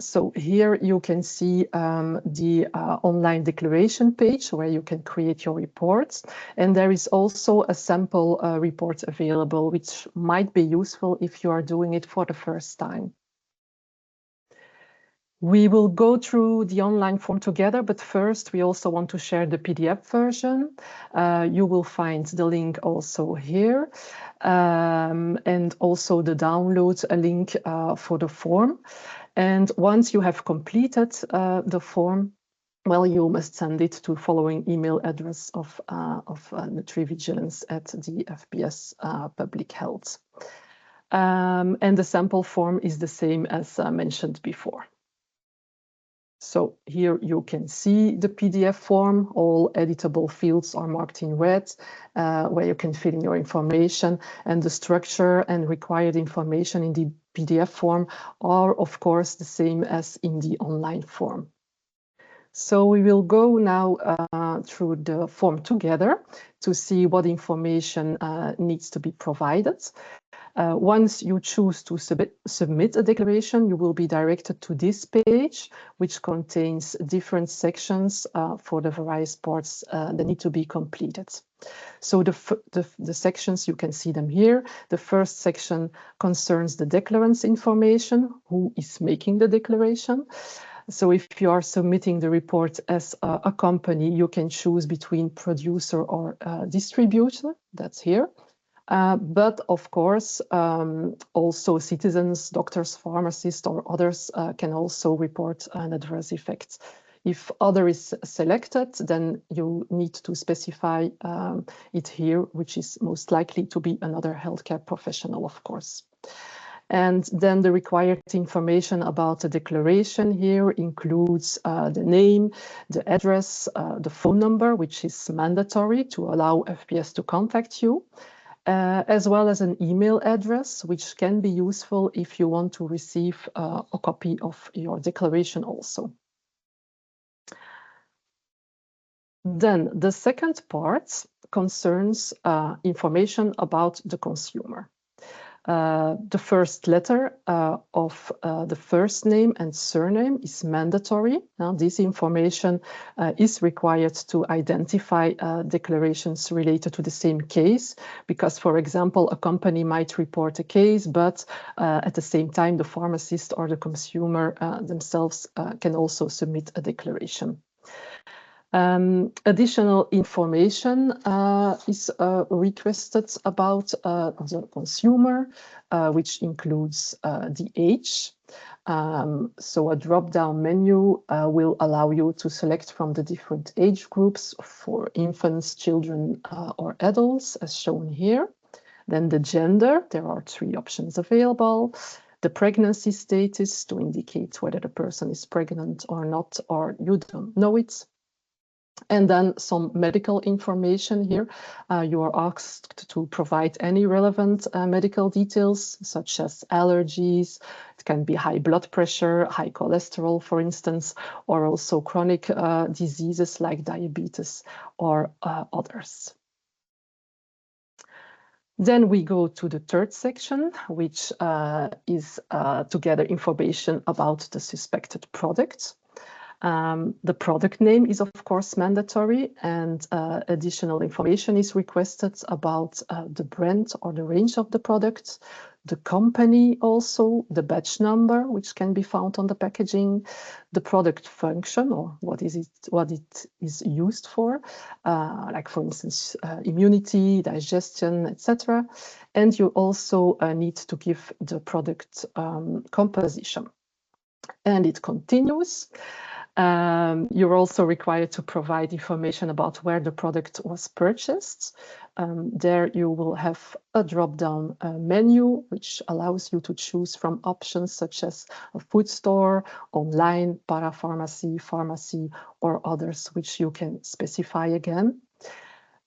Speaker 3: So here you can see the online declaration page where you can create your reports. And there is also a sample report available, which might be useful if you are doing it for the first time. We will go through the online form together, but first we also want to share the PDF version. You will find the link also here, and also the download link for the form. And once you have completed the form, well, you must send it to following email address of Nutrivigilance at the FPS Public Health. And the sample form is the same as mentioned before. So here you can see the PDF form. All editable fields are marked in red, where you can fill in your information, and the structure and required information in the PDF form are, of course, the same as in the online form. So we will go now through the form together to see what information needs to be provided. Once you choose to submit a declaration, you will be directed to this page, which contains different sections for the various parts that need to be completed. So the sections, you can see them here. The first section concerns the declarant's information, who is making the declaration. So if you are submitting the report as a company, you can choose between producer or distributor, that's here. But of course, also citizens, doctors, pharmacists, or others can also report an adverse effect. If other is selected, then you need to specify it here, which is most likely to be another healthcare professional, of course. And then the required information about the declaration here includes the name, the address, the phone number, which is mandatory to allow FPS to contact you, as well as an email address, which can be useful if you want to receive a copy of your declaration also. Then the second part concerns information about the consumer. The first letter of the first name and surname is mandatory. Now, this information is required to identify declarations related to the same case, because, for example, a company might report a case, but at the same time, the pharmacist or the consumer themselves can also submit a declaration. Additional information is requested about the consumer, which includes the age. So a drop-down menu will allow you to select from the different age groups for infants, children, or adults, as shown here. Then the gender, there are 3 options available. The pregnancy status to indicate whether the person is pregnant or not, or you don't know it. And then some medical information here. You are asked to provide any relevant medical details, such as allergies. It can be high blood pressure, high cholesterol, for instance, or also chronic diseases like diabetes or others. Then we go to the third section, which is to gather information about the suspected product. The product name is, of course, mandatory, and additional information is requested about the brand or the range of the product, the company also, the batch number, which can be found on the packaging, the product function, or what it is used for, like, for instance, immunity, digestion, etc. And you also need to give the product composition. And it continues. You're also required to provide information about where the product was purchased. There you will have a drop-down menu, which allows you to choose from options such as a food store, online, parapharmacy, pharmacy, or others, which you can specify again.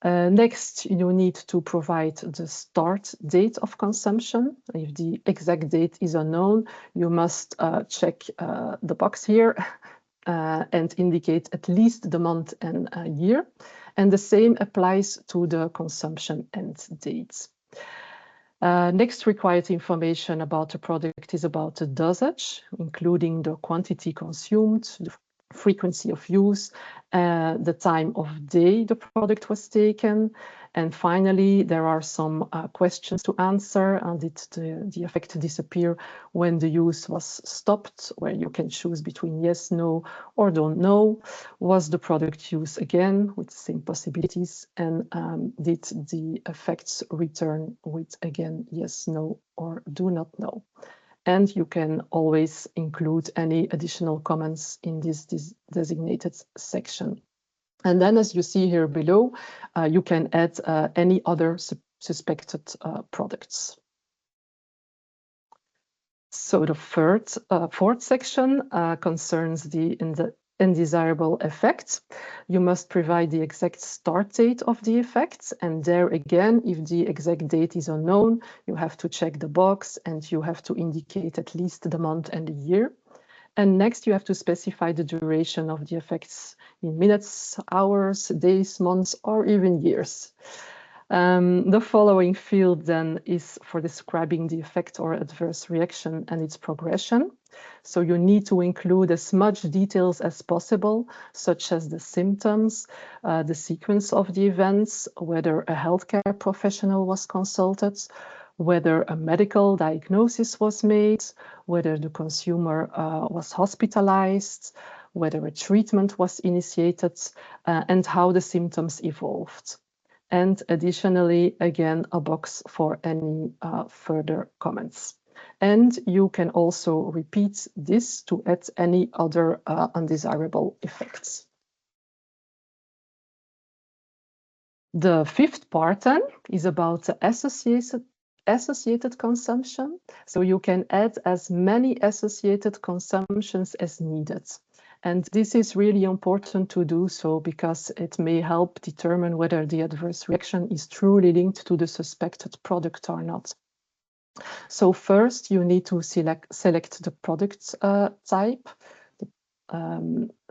Speaker 3: Next, you need to provide the start date of consumption. If the exact date is unknown, you must check the box here and indicate at least the month and year. And the same applies to the consumption end dates. Next required information about the product is about the dosage, including the quantity consumed, the frequency of use, the time of day the product was taken. And finally, there are some questions to answer. Did the effect disappear when the use was stopped, where you can choose between yes, no, or don't know? Was the product used again with the same possibilities? And did the effects return with again, yes, no, or do not know? And you can always include any additional comments in this designated section. And then, as you see here below, you can add any other suspected products. So the fourth section concerns the undesirable effects. You must provide the exact start date of the effects. And there again, if the exact date is unknown, you have to check the box and you have to indicate at least the month and the year. And next, you have to specify the duration of the effects in minutes, hours, days, months, or even years. The following field then is for describing the effect or adverse reaction and its progression. So you need to include as much details as possible, such as the symptoms, the sequence of the events, whether a healthcare professional was consulted, whether a medical diagnosis was made, whether the consumer was hospitalized, whether a treatment was initiated, and how the symptoms evolved. And additionally, again, a box for any further comments. And you can also repeat this to add any other undesirable effects. The fifth part then is about the associated consumption. So you can add as many associated consumptions as needed. And this is really important to do so because it may help determine whether the adverse reaction is truly linked to the suspected product or not. So first, you need to select the product type.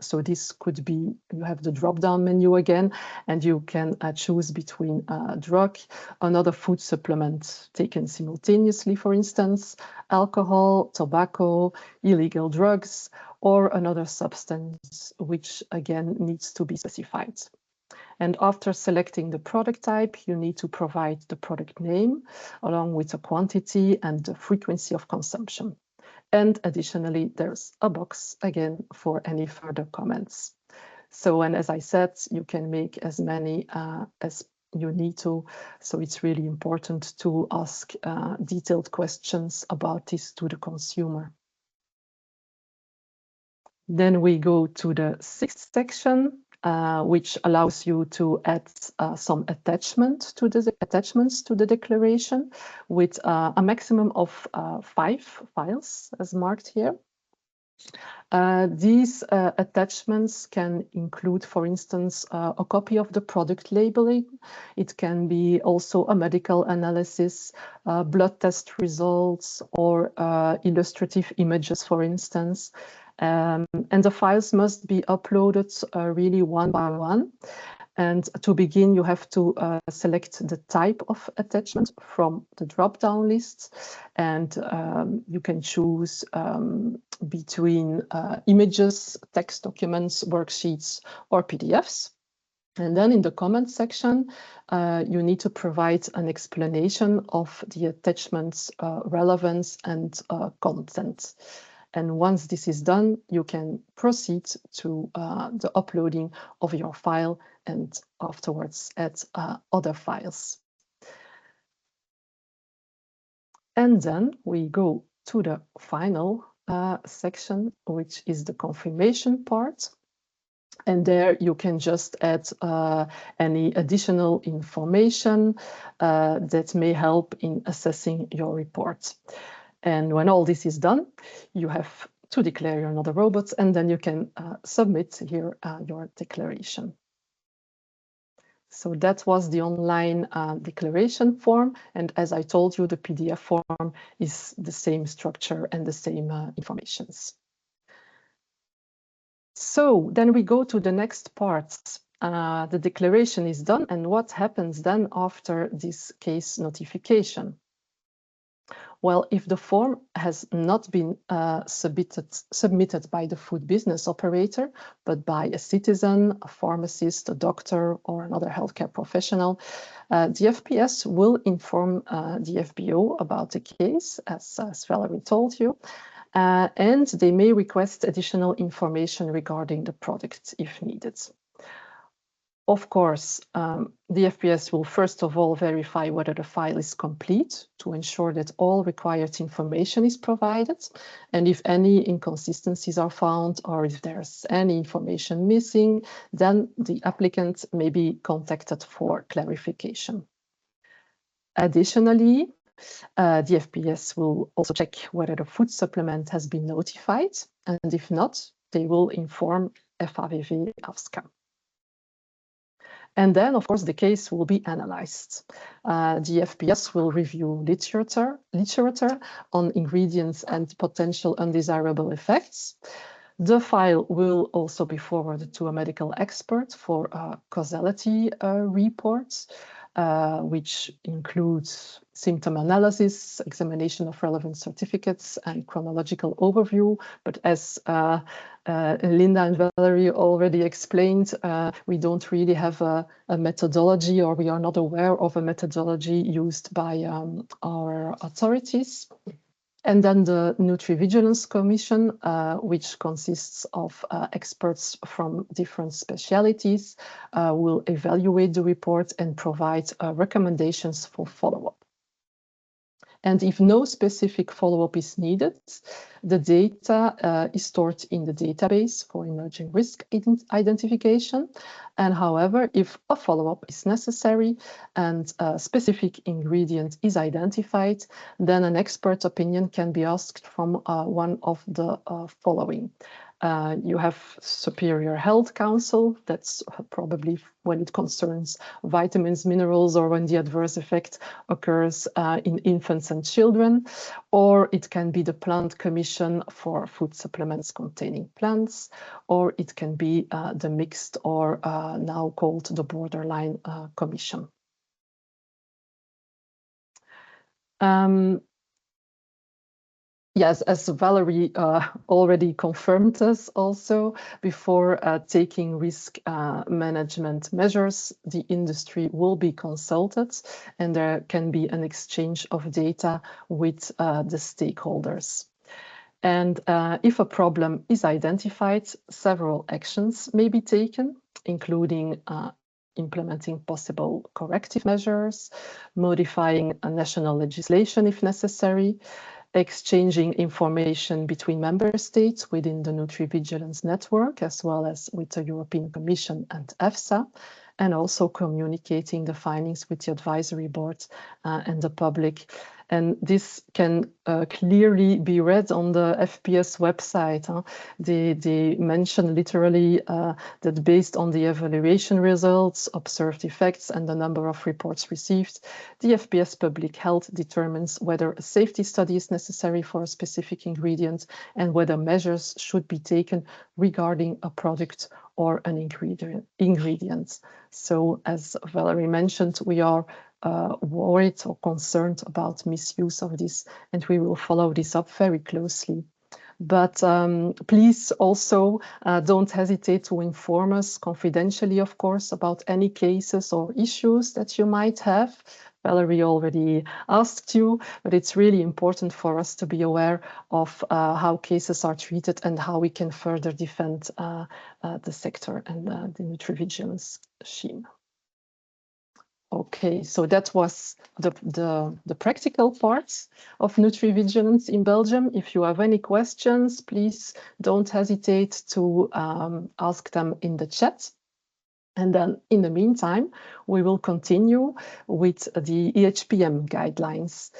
Speaker 3: So this could be, you have the drop-down menu again, and you can choose between a drug, another food supplement taken simultaneously, for instance, alcohol, tobacco, illegal drugs, or another substance, which again needs to be specified. And after selecting the product type, you need to provide the product name along with the quantity and the frequency of consumption. And additionally, there's a box again for any further comments. So, and as I said, you can make as many as you need to. So it's really important to ask detailed questions about this to the consumer. Then we go to the sixth section, which allows you to add some attachments to the declaration with a maximum of 5 files, as marked here. These attachments can include, for instance, a copy of the product labeling. It can be also a medical analysis, blood test results, or illustrative images, for instance. And the files must be uploaded really one by one. And to begin, you have to select the type of attachment from the drop-down list. And you can choose between images, text documents, worksheets, or PDFs. And then in the comment section, you need to provide an explanation of the attachment's relevance and content. And once this is done, you can proceed to the uploading of your file and afterwards add other files. And then we go to the final section, which is the confirmation part. And there you can just add any additional information that may help in assessing your report. And when all this is done, you have to declare you're not a robot, and then you can submit here your declaration. So that was the online declaration form. And as I told you, the PDF form is the same structure and the same informations. So then we go to the next part. The declaration is done, and what happens then after this case notification? Well, if the form has not been submitted by the food business operator, but by a citizen, a pharmacist, a doctor, or another healthcare professional, the FPS will inform the FBO about the case, as Valerie told you, and they may request additional information regarding the product if needed. Of course, the FPS will first of all verify whether the file is complete to ensure that all required information is provided. And if any inconsistencies are found or if there's any information missing, then the applicant may be contacted for clarification. Additionally, the FPS will also check whether the food supplement has been notified. And if not, they will inform FAVV AFSCA. And then, of course, the case will be analyzed. The FPS will review literature on ingredients and potential undesirable effects. The file will also be forwarded to a medical expert for a causality report, which includes symptom analysis, examination of relevant certificates, and chronological overview. But as Linda and Valerie already explained, we don't really have a methodology, or we are not aware of a methodology used by our authorities. And then the Nutrivigilance Commission, which consists of experts from different specialities, will evaluate the report and provide recommendations for follow-up. And if no specific follow-up is needed, the data is stored in the database for emerging risk identification. And however, if a follow-up is necessary and a specific ingredient is identified, then an expert opinion can be asked from one of the following. You have Superior Health Council, that's probably when it concerns vitamins, minerals, or when the adverse effect occurs in infants and children. Or it can be the Plant Commission for food supplements containing plants, or it can be the mixed or now called the Borderline Commission. Yes, as Valerie already confirmed us also, before taking risk management measures, the industry will be consulted and there can be an exchange of data with the stakeholders. And if a problem is identified, several actions may be taken, including implementing possible corrective measures, modifying national legislation if necessary, exchanging information between member states within the Nutrivigilance network, as well as with the European Commission and EFSA, and also communicating the findings with the advisory board and the public. And this can clearly be read on the FPS website. They mention literally that based on the evaluation results, observed effects, and the number of reports received, the FPS Public Health determines whether a safety study is necessary for a specific ingredient and whether measures should be taken regarding a product or an ingredient. So as Valerie mentioned, we are worried or concerned about misuse of this, and we will follow this up very closely. But please also don't hesitate to inform us confidentially, of course, about any cases or issues that you might have. Valerie already asked you, but it's really important for us to be aware of how cases are treated and how we can further defend the sector and the nutrivigilance scheme. Okay, so that was the practical parts of nutrivigilance in Belgium. If you have any questions, please don't hesitate to ask them in the chat. And then in the meantime, we will continue with the EHPM guidelines.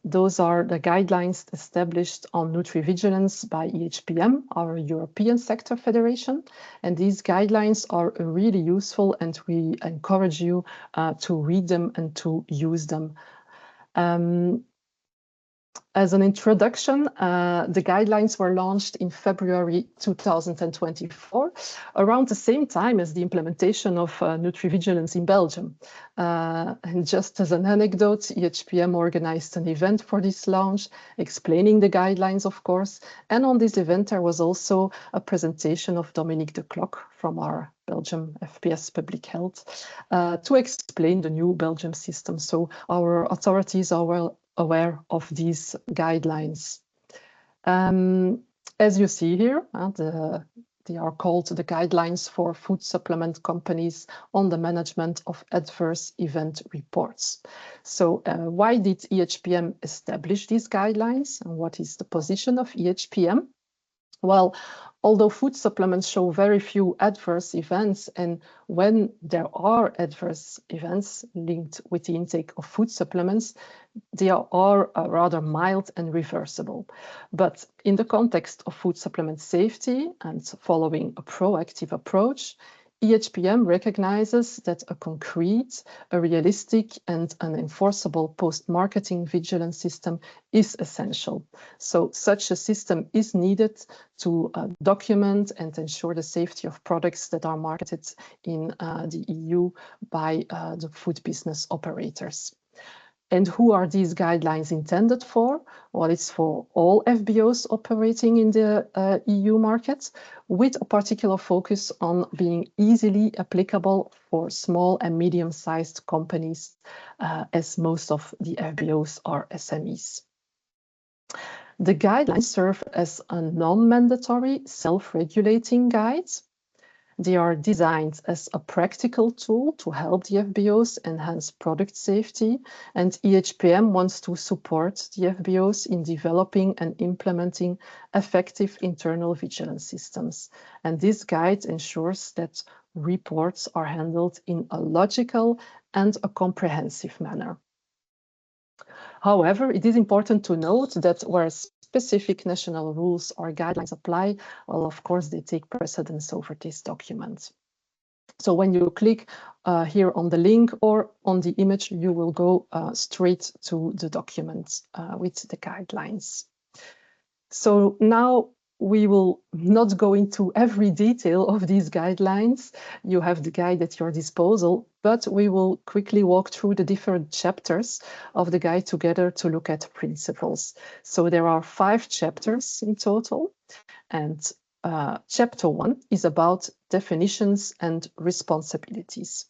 Speaker 3: Those are the guidelines established on nutrivigilance by EHPM, our European Sector Federation. And these guidelines are really useful and we encourage you to read them and to use them. As an introduction, the guidelines were launched in February 2024, around the same time as the implementation of nutrivigilance in Belgium. And just as an anecdote, EHPM organized an event for this launch, explaining the guidelines, of course. And on this event, there was also a presentation of Dominique de Clock from our Belgium FPS Public Health to explain the new Belgium system. So our authorities are well aware of these guidelines. As you see here, they are called the Guidelines for Food Supplement Companies on the Management of Adverse Event Reports. So why did EHPM establish these guidelines and what is the position of EHPM? Well, although food supplements show very few adverse events, and when there are adverse events linked with the intake of food supplements, they are rather mild and reversible. But in the context of food supplement safety and following a proactive approach, EHPM recognizes that a concrete, a realistic, and an enforceable post-marketing vigilance system is essential. So such a system is needed to document and ensure the safety of products that are marketed in the EU by the food business operators. And who are these guidelines intended for? Well, it's for all FBOs operating in the EU market, with a particular focus on being easily applicable for small and medium-sized companies, as most of the FBOs are SMEs. The guidelines serve as a non-mandatory self-regulating guide. They are designed as a practical tool to help the FBOs enhance product safety, and EHPM wants to support the FBOs in developing and implementing effective internal vigilance systems. And this guide ensures that reports are handled in a logical and a comprehensive manner. However, it is important to note that whereas specific national rules or guidelines apply, well, of course, they take precedence over this document. So when you click here on the link or on the image, you will go straight to the document with the guidelines. So now we will not go into every detail of these guidelines. You have the guide at your disposal, but we will quickly walk through the different chapters of the guide together to look at principles. So there are 5 chapters in total, and chapter 1 is about definitions and responsibilities.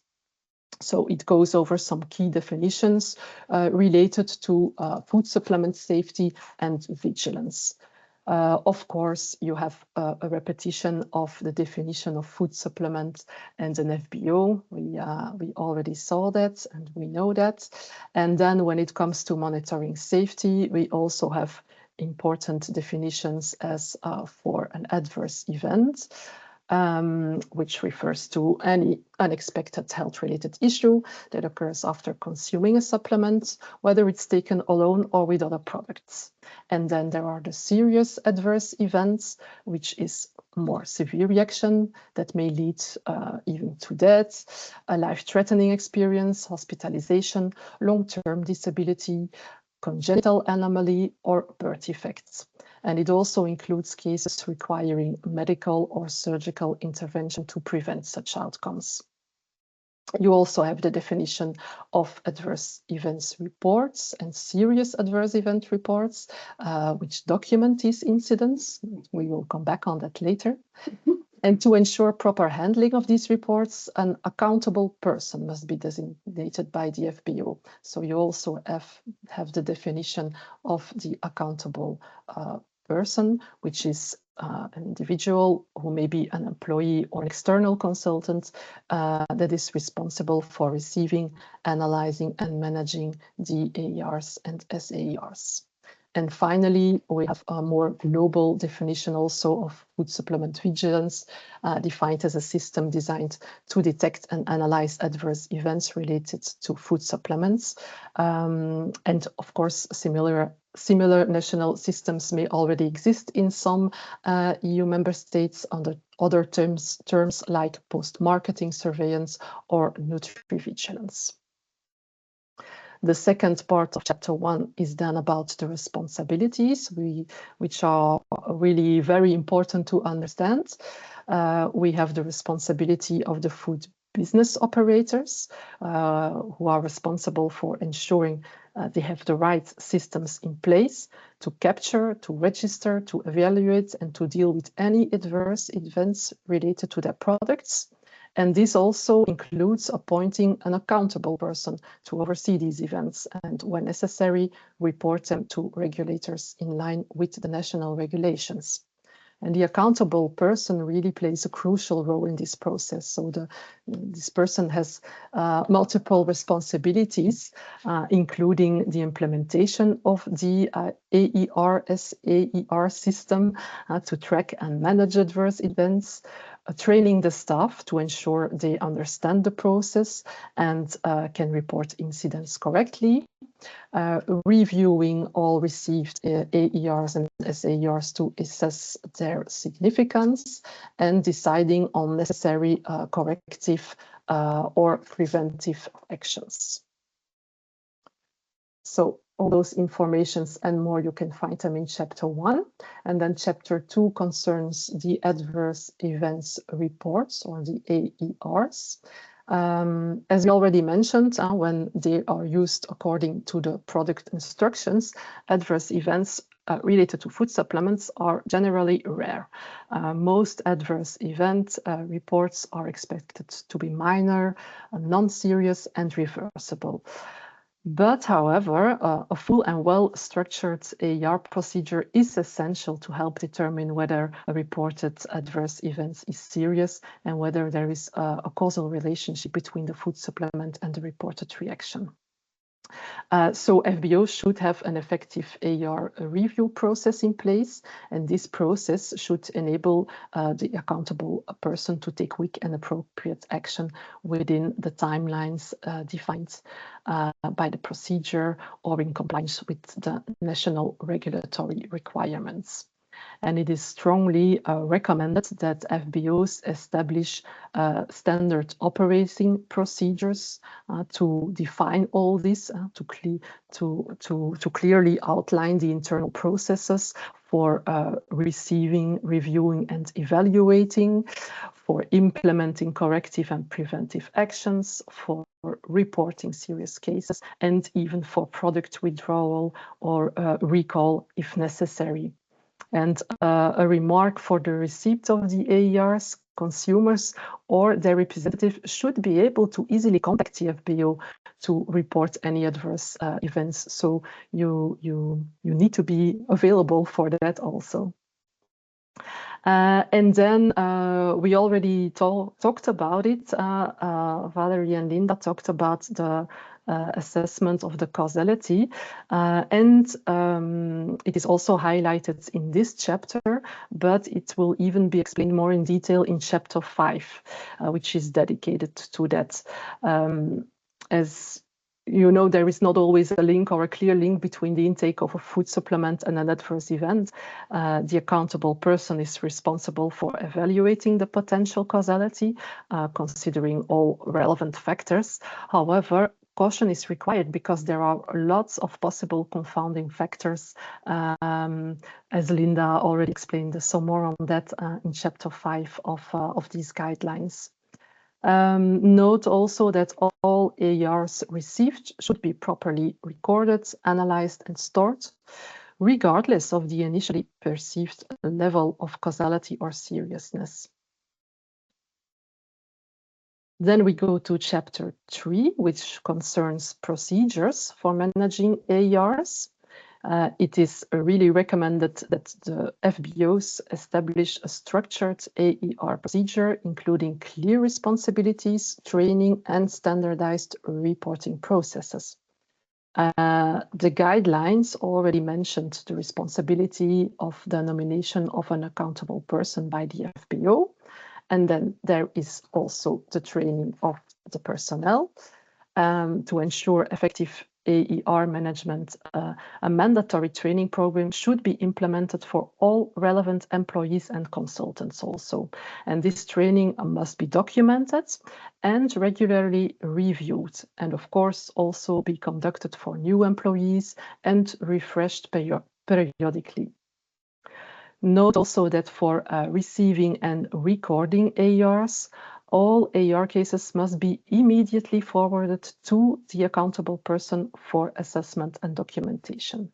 Speaker 3: So it goes over some key definitions related to food supplement safety and vigilance. Of course, you have a repetition of the definition of food supplement and an FBO. We already saw that and we know that. And then when it comes to monitoring safety, we also have important definitions as for an adverse event, which refers to any unexpected health-related issue that occurs after consuming a supplement, whether it's taken alone or with other products. And then there are the serious adverse events, which is more severe reaction that may lead even to death, a life-threatening experience, hospitalization, long-term disability, congenital anomaly, or birth defects. And it also includes cases requiring medical or surgical intervention to prevent such outcomes. You also have the definition of adverse events reports and serious adverse event reports, which document these incidents. We will come back on that later. And to ensure proper handling of these reports, an accountable person must be designated by the FBO. So you also have the definition of the accountable person, which is an individual who may be an employee or an external consultant that is responsible for receiving, analyzing, and managing the AERs and SAERs. And finally, we have a more global definition also of food supplement vigilance, defined as a system designed to detect and analyze adverse events related to food supplements. And of course, similar national systems may already exist in some EU member states under other terms like post-marketing surveillance or Nutrivigilance. The second part of chapter 1 is then about the responsibilities, which are really very important to understand. We have the responsibility of the food business operators who are responsible for ensuring they have the right systems in place to capture, to register, to evaluate, and to deal with any adverse events related to their products. And this also includes appointing an accountable person to oversee these events and, when necessary, report them to regulators in line with the national regulations. And the accountable person really plays a crucial role in this process. So this person has multiple responsibilities, including the implementation of the AER-SAER system to track and manage adverse events, training the staff to ensure they understand the process and can report incidents correctly, reviewing all received AERs and SAERs to assess their significance, and deciding on necessary corrective or preventive actions. So all those informations and more, you can find them in chapter 1. And then chapter 2 concerns the adverse events reports, or the AERs. As we already mentioned, when they are used according to the product instructions, adverse events related to food supplements are generally rare. Most adverse event reports are expected to be minor, non-serious, and reversible. But, however, a full and well-structured AER procedure is essential to help determine whether a reported adverse event is serious and whether there is a causal relationship between the food supplement and the reported reaction. So FBO should have an effective AR review process in place, and this process should enable the accountable person to take quick and appropriate action within the timelines defined by the procedure or in compliance with the national regulatory requirements. And it is strongly recommended that FBOs establish standard operating procedures to define all this, to clearly outline the internal processes for receiving, reviewing, and evaluating, for implementing corrective and preventive actions, for reporting serious cases, and even for product withdrawal or recall if necessary. And a remark for the receipt of the AERs, consumers or their representative should be able to easily contact the FBO to report any adverse events. So you need to be available for that also. And then we already talked about it. Valerie and Linda talked about the assessment of the causality. And it is also highlighted in this chapter, but it will even be explained more in detail in chapter 5, which is dedicated to that. As you know, there is not always a link or a clear link between the intake of a food supplement and an adverse event. The accountable person is responsible for evaluating the potential causality, considering all relevant factors. However, caution is required because there are lots of possible confounding factors, as Linda already explained some more on that in chapter 5 of these guidelines. Note also that all ARs received should be properly recorded, analyzed, and stored, regardless of the initially perceived level of causality or seriousness. Then we go to chapter 3, which concerns procedures for managing ARs. It is really recommended that the FBOs establish a structured AER procedure, including clear responsibilities, training, and standardized reporting processes. The guidelines already mentioned the responsibility of the nomination of an accountable person by the FBO. And then there is also the training of the personnel to ensure effective AER management. A mandatory training program should be implemented for all relevant employees and consultants also. And this training must be documented and regularly reviewed, and of course also be conducted for new employees and refreshed periodically. Note also that for receiving and recording ARs, all AR cases must be immediately forwarded to the accountable person for assessment and documentation.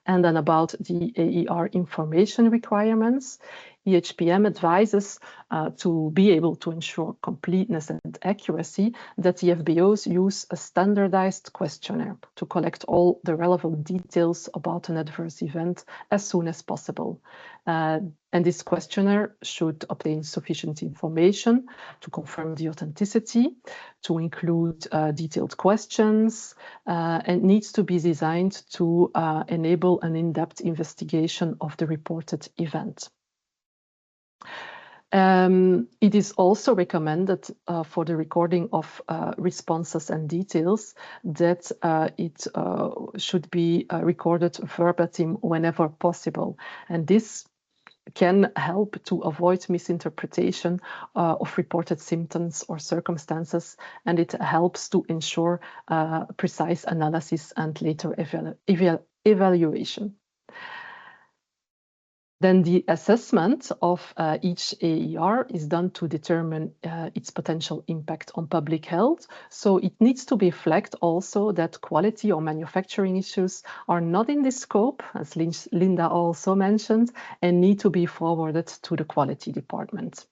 Speaker 3: And then about the AER information requirements, EHPM advises to be able to ensure completeness and accuracy that the FBOs use a standardized questionnaire to collect all the relevant details about an adverse event as soon as possible. And this questionnaire should obtain sufficient information to confirm the authenticity, to include detailed questions, and needs to be designed to enable an in-depth investigation of the reported event. It is also recommended for the recording of responses and details that it should be recorded verbatim whenever possible. And this can help to avoid misinterpretation of reported symptoms or circumstances, and it helps to ensure precise analysis and later evaluation. Then the assessment of each AER is done to determine its potential impact on public health. So it needs to be flagged also that quality or manufacturing issues are not in the scope, as Linda also mentioned, and need to be forwarded to the quality department.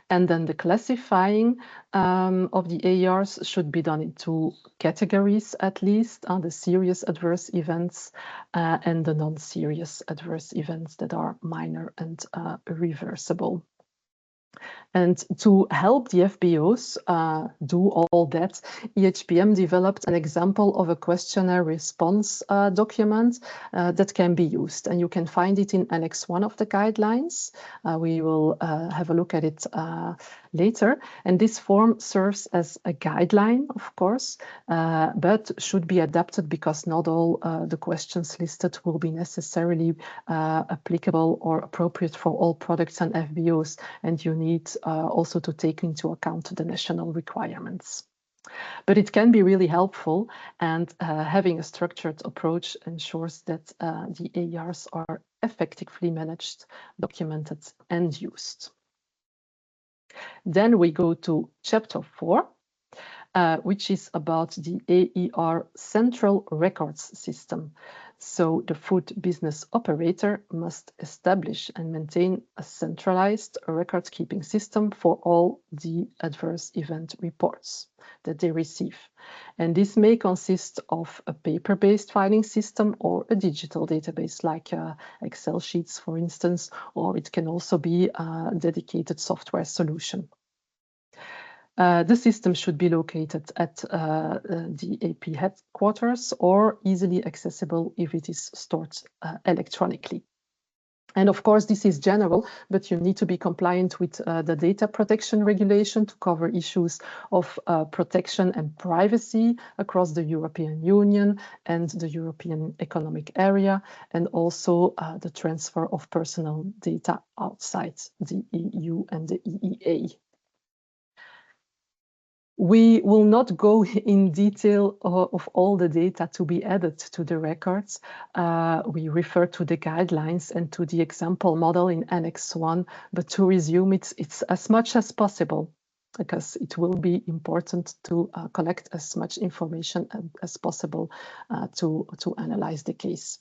Speaker 3: And then the classifying of the AERs should be done in 2 categories at least, the serious adverse events and the non-serious adverse events that are minor and reversible. And to help the FBOs do all that, EHPM developed an example of a questionnaire response document that can be used. And you can find it in Annex 1 of the guidelines. We will have a look at it later. And this form serves as a guideline, of course, but should be adapted because not all the questions listed will be necessarily applicable or appropriate for all products and FBOs. And you need also to take into account the national requirements. But it can be really helpful, and having a structured approach ensures that the AERs are effectively managed, documented, and used. Then we go to chapter 4, which is about the AER central records system. So the food business operator must establish and maintain a centralized record-keeping system for all the adverse event reports that they receive. And this may consist of a paper-based filing system or a digital database like Excel sheets, for instance, or it can also be a dedicated software solution. The system should be located at the AP headquarters or easily accessible if it is stored electronically. And of course, this is general, but you need to be compliant with the data protection regulation to cover issues of protection and privacy across the European Union and the European Economic Area, and also the transfer of personal data outside the EU and the EEA. We will not go in detail of all the data to be added to the records. We refer to the guidelines and to the example model in Annex 1, but to resume it's as much as possible, because it will be important to collect as much information as possible to analyze the case.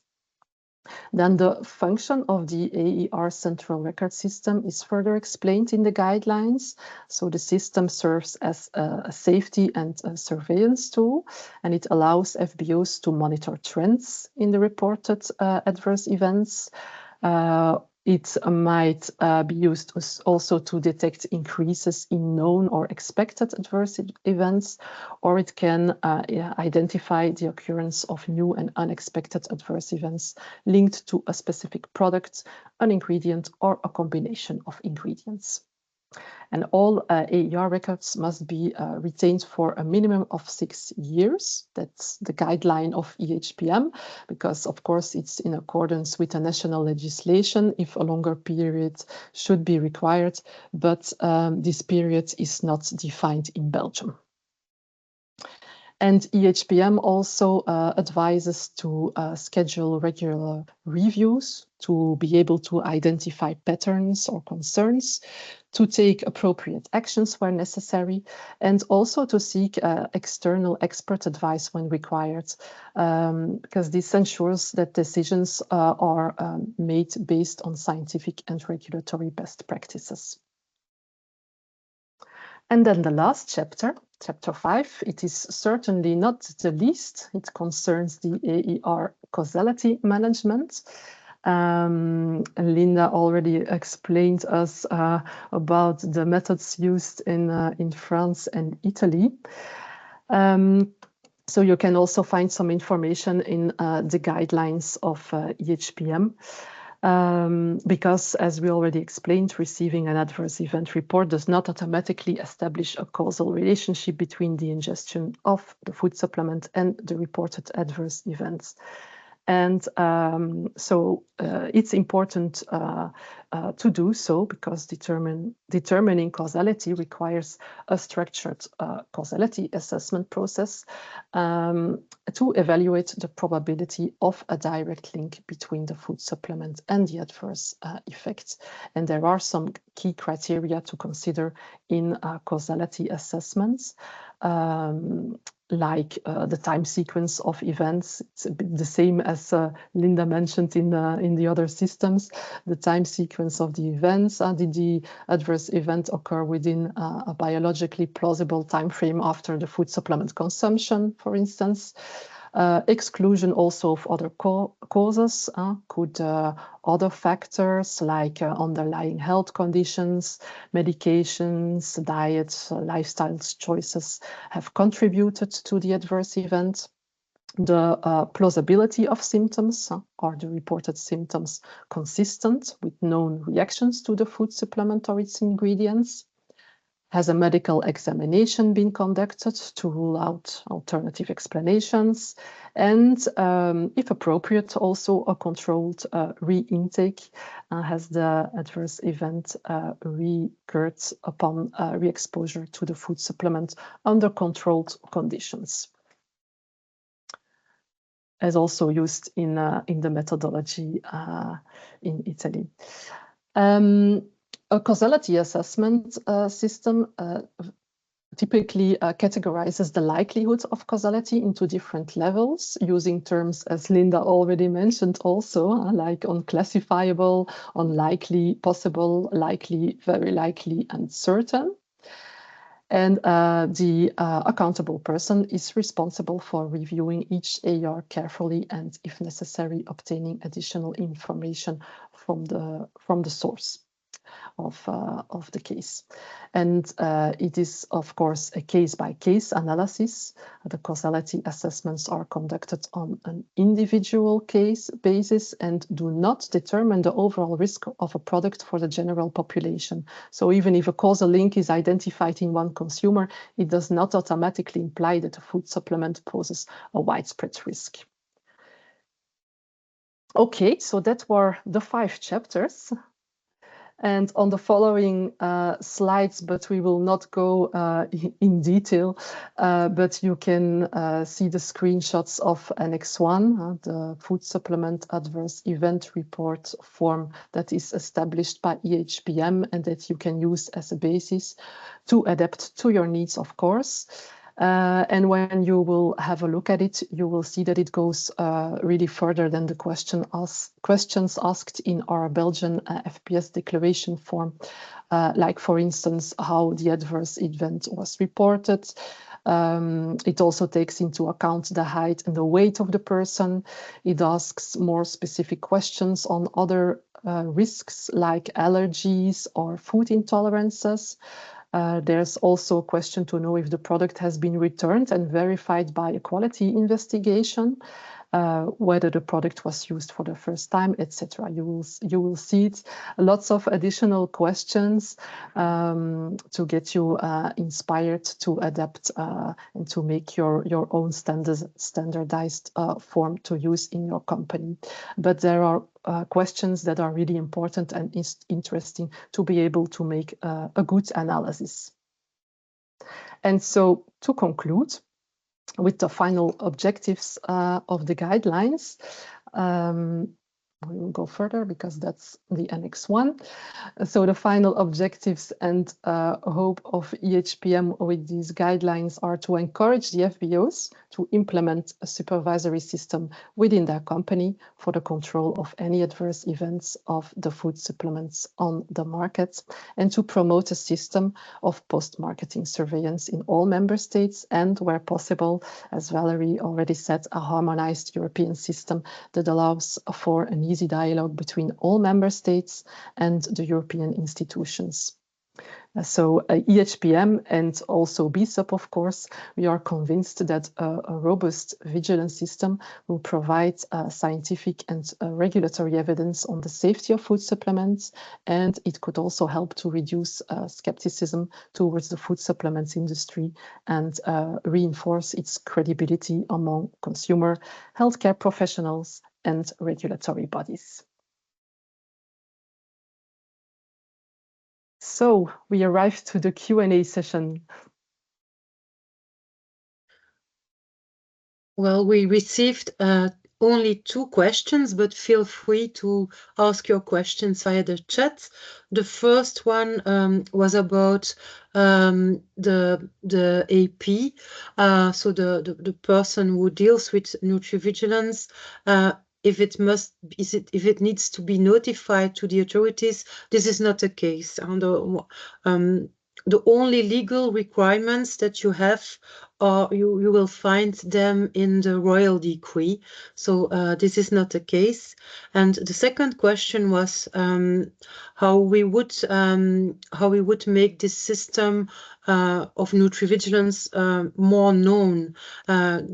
Speaker 3: Then the function of the AER central record system is further explained in the guidelines. So the system serves as a safety and a surveillance tool, and it allows FBOs to monitor trends in the reported adverse events. It might be used also to detect increases in known or expected adverse events, or it can identify the occurrence of new and unexpected adverse events linked to a specific product, an ingredient, or a combination of ingredients. And all AER records must be retained for a minimum of 6 years. That's the guideline of EHPM, because of course it's in accordance with the national legislation if a longer period should be required, but this period is not defined in Belgium. And EHPM also advises to schedule regular reviews to be able to identify patterns or concerns, to take appropriate actions where necessary, and also to seek external expert advice when required, because this ensures that decisions are made based on scientific and regulatory best practices. And then the last chapter, chapter 5, it is certainly not the least. It concerns the AER causality management. Linda already explained us about the methods used in France and Italy. So you can also find some information in the guidelines of EHPM. Because, as we already explained, receiving an adverse event report does not automatically establish a causal relationship between the ingestion of the food supplement and the reported adverse events. And so it's important to do so, because determining causality requires a structured causality assessment process to evaluate the probability of a direct link between the food supplement and the adverse effects. And there are some key criteria to consider in causality assessments. Like the time sequence of events. It's a bit the same as Linda mentioned in the other systems. The time sequence of the events. Did the adverse event occur within a biologically plausible time frame after the food supplement consumption, for instance? Exclusion also of other causes, could other factors like underlying health conditions, medications, diet, lifestyle choices have contributed to the adverse event. The plausibility of symptoms, are the reported symptoms consistent with known reactions to the food supplement or its ingredients? Has a medical examination been conducted to rule out alternative explanations? And if appropriate, also a controlled re-intake. Has the adverse event recurred upon re-exposure to the food supplement under controlled conditions? As also used in the methodology in Italy. A causality assessment system typically categorizes the likelihood of causality into different levels, using terms, as Linda already mentioned also, like unclassifiable, unlikely, possible, likely, very likely, and certain. And the accountable person is responsible for reviewing each AR carefully and, if necessary, obtaining additional information from the source of the case. And it is, of course, a case-by-case analysis. The causality assessments are conducted on an individual case basis and do not determine the overall risk of a product for the general population. So even if a causal link is identified in one consumer, it does not automatically imply that a food supplement poses a widespread risk. Okay, so that were the 5 chapters. And on the following slides, but we will not go in detail, but you can see the screenshots of Annex 1, the food supplement adverse event report form that is established by EHPM and that you can use as a basis to adapt to your needs, of course. And when you will have a look at it, you will see that it goes really further than the questions asked in our Belgian FPS declaration form, like, for instance, how the adverse event was reported. It also takes into account the height and the weight of the person. It asks more specific questions on other risks like allergies or food intolerances. There's also a question to know if the product has been returned and verified by a quality investigation, whether the product was used for the first time, etc. You will see it, lots of additional questions to get you inspired to adapt and to make your own standardized form to use in your company. But there are questions that are really important and interesting to be able to make a good analysis. And so to conclude with the final objectives of the guidelines, we will go further because that's the Annex 1. So the final objectives and hope of EHPM with these guidelines are to encourage the FBOs to implement a supervisory system within their company for the control of any adverse events of the food supplements on the market, and to promote a system of post-marketing surveillance in all member states, and where possible, as Valerie already said, a harmonized European system that allows for an easy dialogue between all member states and the European institutions. So EHPM and also BSUP, of course, we are convinced that a robust vigilance system will provide scientific and regulatory evidence on the safety of food supplements, and it could also help to reduce skepticism towards the food supplements industry and reinforce its credibility among consumer, healthcare professionals, and regulatory bodies. So we arrived to the Q&A session.
Speaker 1: Well, we received only 2 questions, but feel free to ask your questions via the chat. The first one was about the AP, so the person who deals with Nutrivigilance. If it needs to be notified to the authorities, this is not the case. the only legal requirements that you have, or you will find them in the royal decree. So this is not the case. And the second question was how we would make this system of Nutrivigilance more known,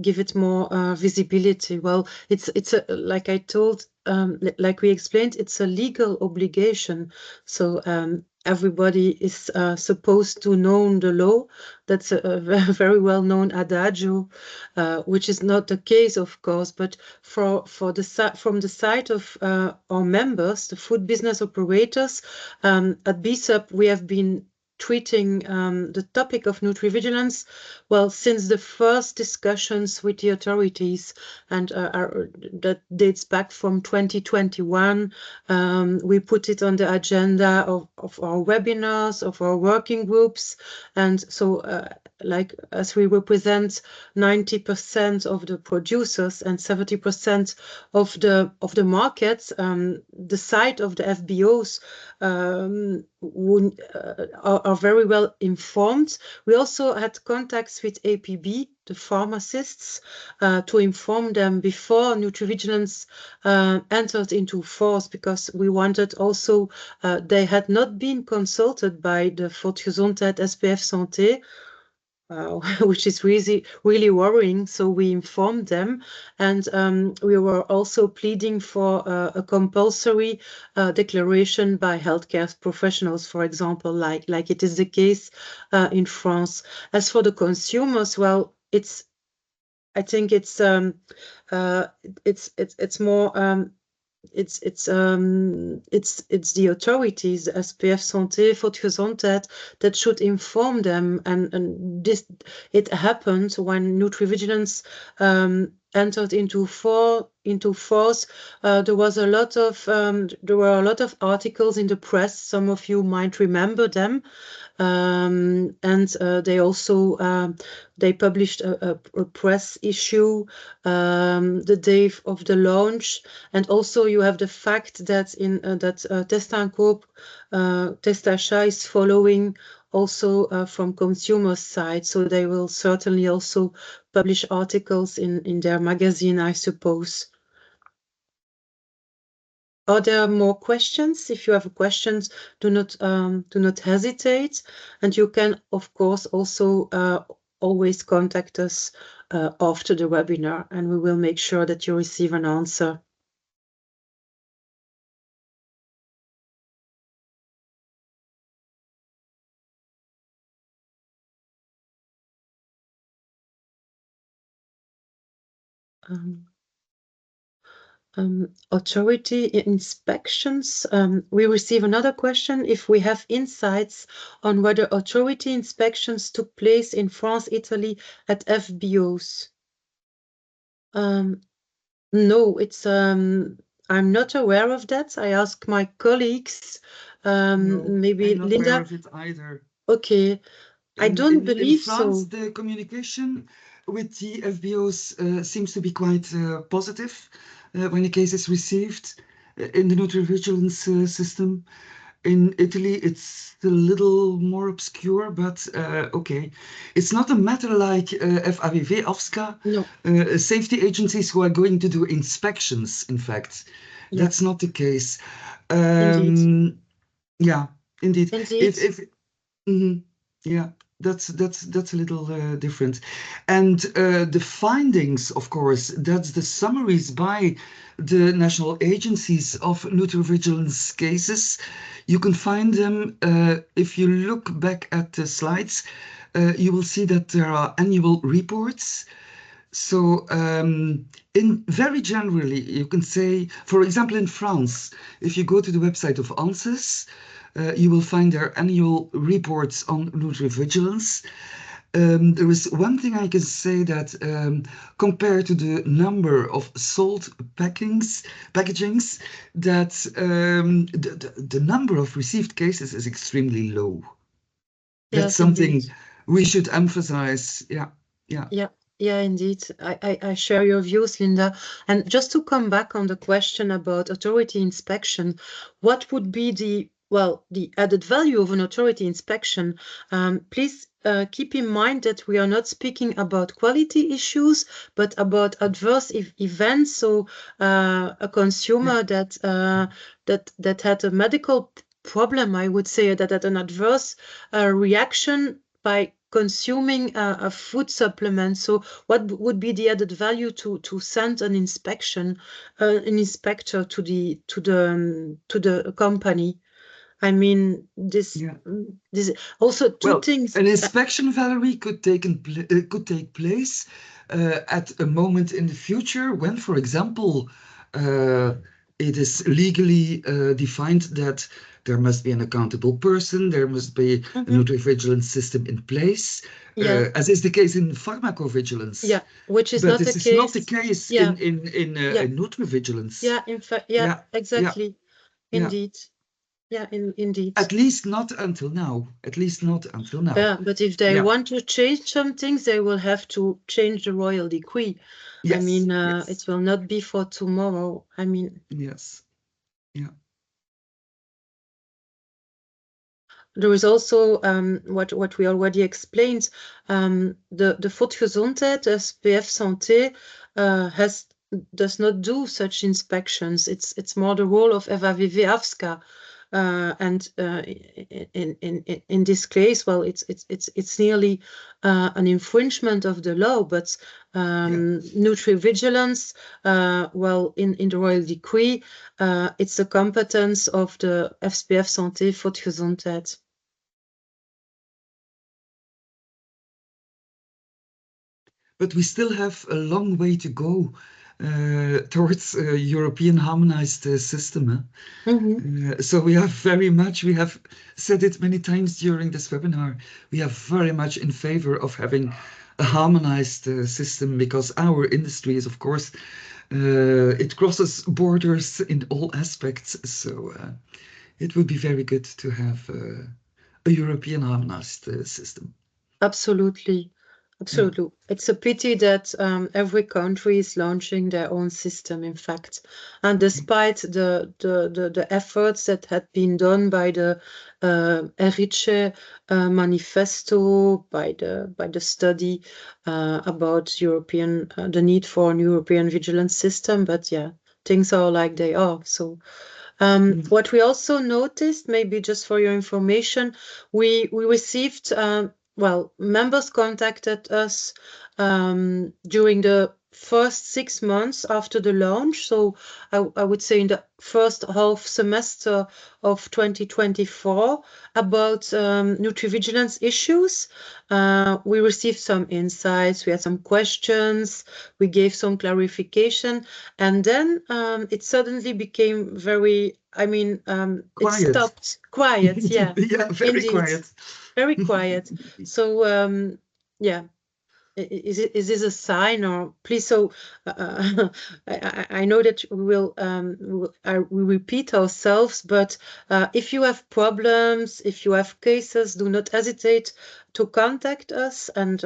Speaker 1: give it more visibility. Well, it's a, like I told, like we explained, it's a legal obligation. So everybody is supposed to know the law. That's a very well-known adagio, which is not the case, of course. But from the side of our members, the food business operators, at BSUP, we have been treating the topic of Nutrivigilance, well, since the first discussions with the authorities, and that dates back from 2021. We put it on the agenda of our webinars, of our working groups, and so like as we represent 90% of the producers and 70% of the markets, the side of the FBOs are very well informed. We also had contacts with APB, the pharmacists, to inform them before Nutrivigilance entered into force, because we wanted also, they had not been consulted by the Volksgezondheid SPF Santé, which is really worrying. So we informed them, and we were also pleading for a compulsory declaration by healthcare professionals, for example, like it is the case in France. As for the consumers, well, I think it's more it's the authorities, SPF Santé, Volksgezondheid, that should inform them. And this, it happened when Nutrivigilance entered into force. There were a lot of articles in the press. Some of you might remember them. And they also they published a press issue the day of the launch. And also you have the fact that in that Test&Co, Testachat is following also from consumer side, so they will certainly also publish articles in their magazine, I suppose. Are there more questions? If you have questions, do not hesitate, and you can, of course, also always contact us after the webinar, and we will make sure that you receive an answer. Authority inspections. We receive another question if we have insights on whether authority inspections took place in France, Italy at FBOs. No, it's I'm not aware of that. I ask my colleagues.
Speaker 2: No,
Speaker 1: maybe
Speaker 2: I'm not
Speaker 1: Linda.
Speaker 2: aware of it either.
Speaker 1: Okay, I don't believe
Speaker 2: in France,
Speaker 1: so.
Speaker 2: The communication with the FBOs seems to be quite positive when a case is received in the Nutrivigilance system. In Italy, it's a little more obscure, but okay. It's not a matter like FAVV, AFSCA,
Speaker 1: No.
Speaker 2: safety agencies who are going to do inspections, in fact.
Speaker 1: Yeah.
Speaker 2: That's not the case.
Speaker 1: Indeed.
Speaker 2: Yeah, indeed.
Speaker 1: Indeed.
Speaker 2: Yeah, that's a little different. And the findings, of course, that's the summaries by the national agencies of Nutrivigilance cases. You can find them if you look back at the slides. You will see that there are annual reports. So in very generally, you can say, for example, in France, if you go to the website of ANSES, you will find their annual reports on Nutrivigilance. There is one thing I can say that compared to the number of sold packagings, that the number of received cases is extremely low. That's
Speaker 1: Yes,
Speaker 2: something
Speaker 1: indeed.
Speaker 2: we should emphasize.
Speaker 1: Yeah, indeed. I share your views, Linda. And just to come back on the question about authority inspection, what would be well, the added value of an authority inspection, please keep in mind that we are not speaking about quality issues, but about adverse events. So a consumer that had a medical problem, I would say, that had an adverse reaction by consuming a food supplement. So what would be the added value to send an inspector to the company? I mean, this also two things.
Speaker 2: An inspection, Valerie, could take place at a moment in the future when, for example, it is legally defined that there must be an accountable person, there must be a Nutrivigilance system in place, as is the case in pharmacovigilance.
Speaker 1: Yeah, which is
Speaker 2: but
Speaker 1: not
Speaker 2: this
Speaker 1: the
Speaker 2: is
Speaker 1: case.
Speaker 2: not the case in Nutrivigilance.
Speaker 1: Yeah, in fact, exactly. Indeed. Yeah, indeed.
Speaker 2: At least not until now.
Speaker 1: Yeah, but if they want to change some things, they will have to change the royal decree.
Speaker 2: Yes,
Speaker 1: I mean, it will not be for tomorrow. I mean,
Speaker 2: yes, yeah.
Speaker 1: There is also what we already explained. The Volksgezondheid, SPF Santé, does not do such inspections. It's more the role of FAVV AFSCA. And in this case, well, it's nearly an infringement of the law. But Nutrivigilance, well, in the royal decree, it's the competence of the SPF Santé Volksgezondheid.
Speaker 2: But we still have a long way to go towards a European harmonized system. So we have said it many times during this webinar, we are very much in favor of having a harmonized system, because our industry is, of course, it crosses borders in all aspects. So it would be very good to have a European harmonized system.
Speaker 1: Absolutely. Absolutely. It's a pity that every country is launching their own system, in fact. And despite the efforts that had been done by the Erice manifesto, by the study about the need for an European vigilance system, but yeah, things are like they are. So what we also noticed, maybe just for your information, we received members contacted us during the first 6 months after the launch. So I would say in the first half semester of 2024 about Nutrivigilance issues. We received some insights, we had some questions, we gave some clarification, and then it suddenly became very, quiet. It stopped. Quiet, yeah.
Speaker 2: Yeah, very
Speaker 1: Indeed.
Speaker 2: quiet.
Speaker 1: Very quiet. So yeah. Is this a sign, or please? So I know that we repeat ourselves, but if you have problems, if you have cases, do not hesitate to contact us. And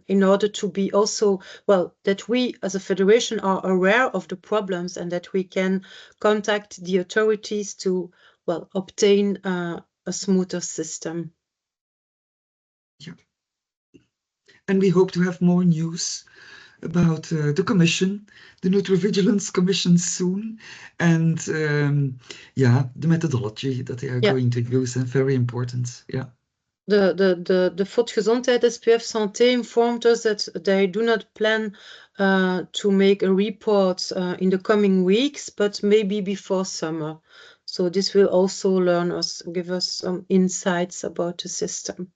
Speaker 1: in order to be also, well, that we as a federation are aware of the problems and that we can contact the authorities to, well, obtain a smoother system.
Speaker 2: Yeah. And we hope to have more news about the Commission, the Nutrivigilance Commission soon, and the methodology that they are going to use, and very important. Yeah.
Speaker 1: The Volksgezondheid SPF Santé informed us that they do not plan to make a report in the coming weeks, but maybe before summer. So this will also give us some insights about the system.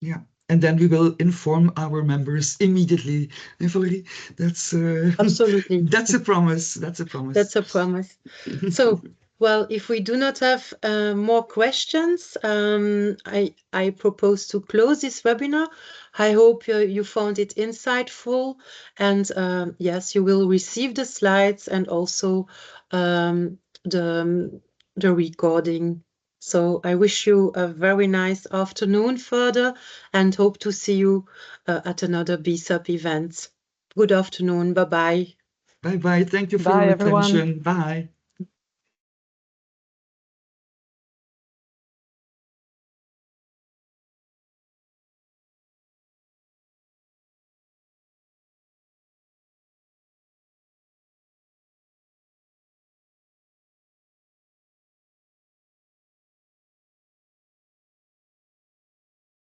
Speaker 2: Yeah. And then we will inform our members immediately. And Valerie, that's
Speaker 1: absolutely.
Speaker 2: That's a promise. That's a promise.
Speaker 1: That's a promise. So, well, if we do not have more questions, I propose to close this webinar. I hope you found it insightful, and yes, you will receive the slides and also the recording. So I wish you a very nice afternoon further, and hope to see you at another BSUP event. Good afternoon. Bye-bye.
Speaker 2: Bye-bye. Thank you for your attention. Bye.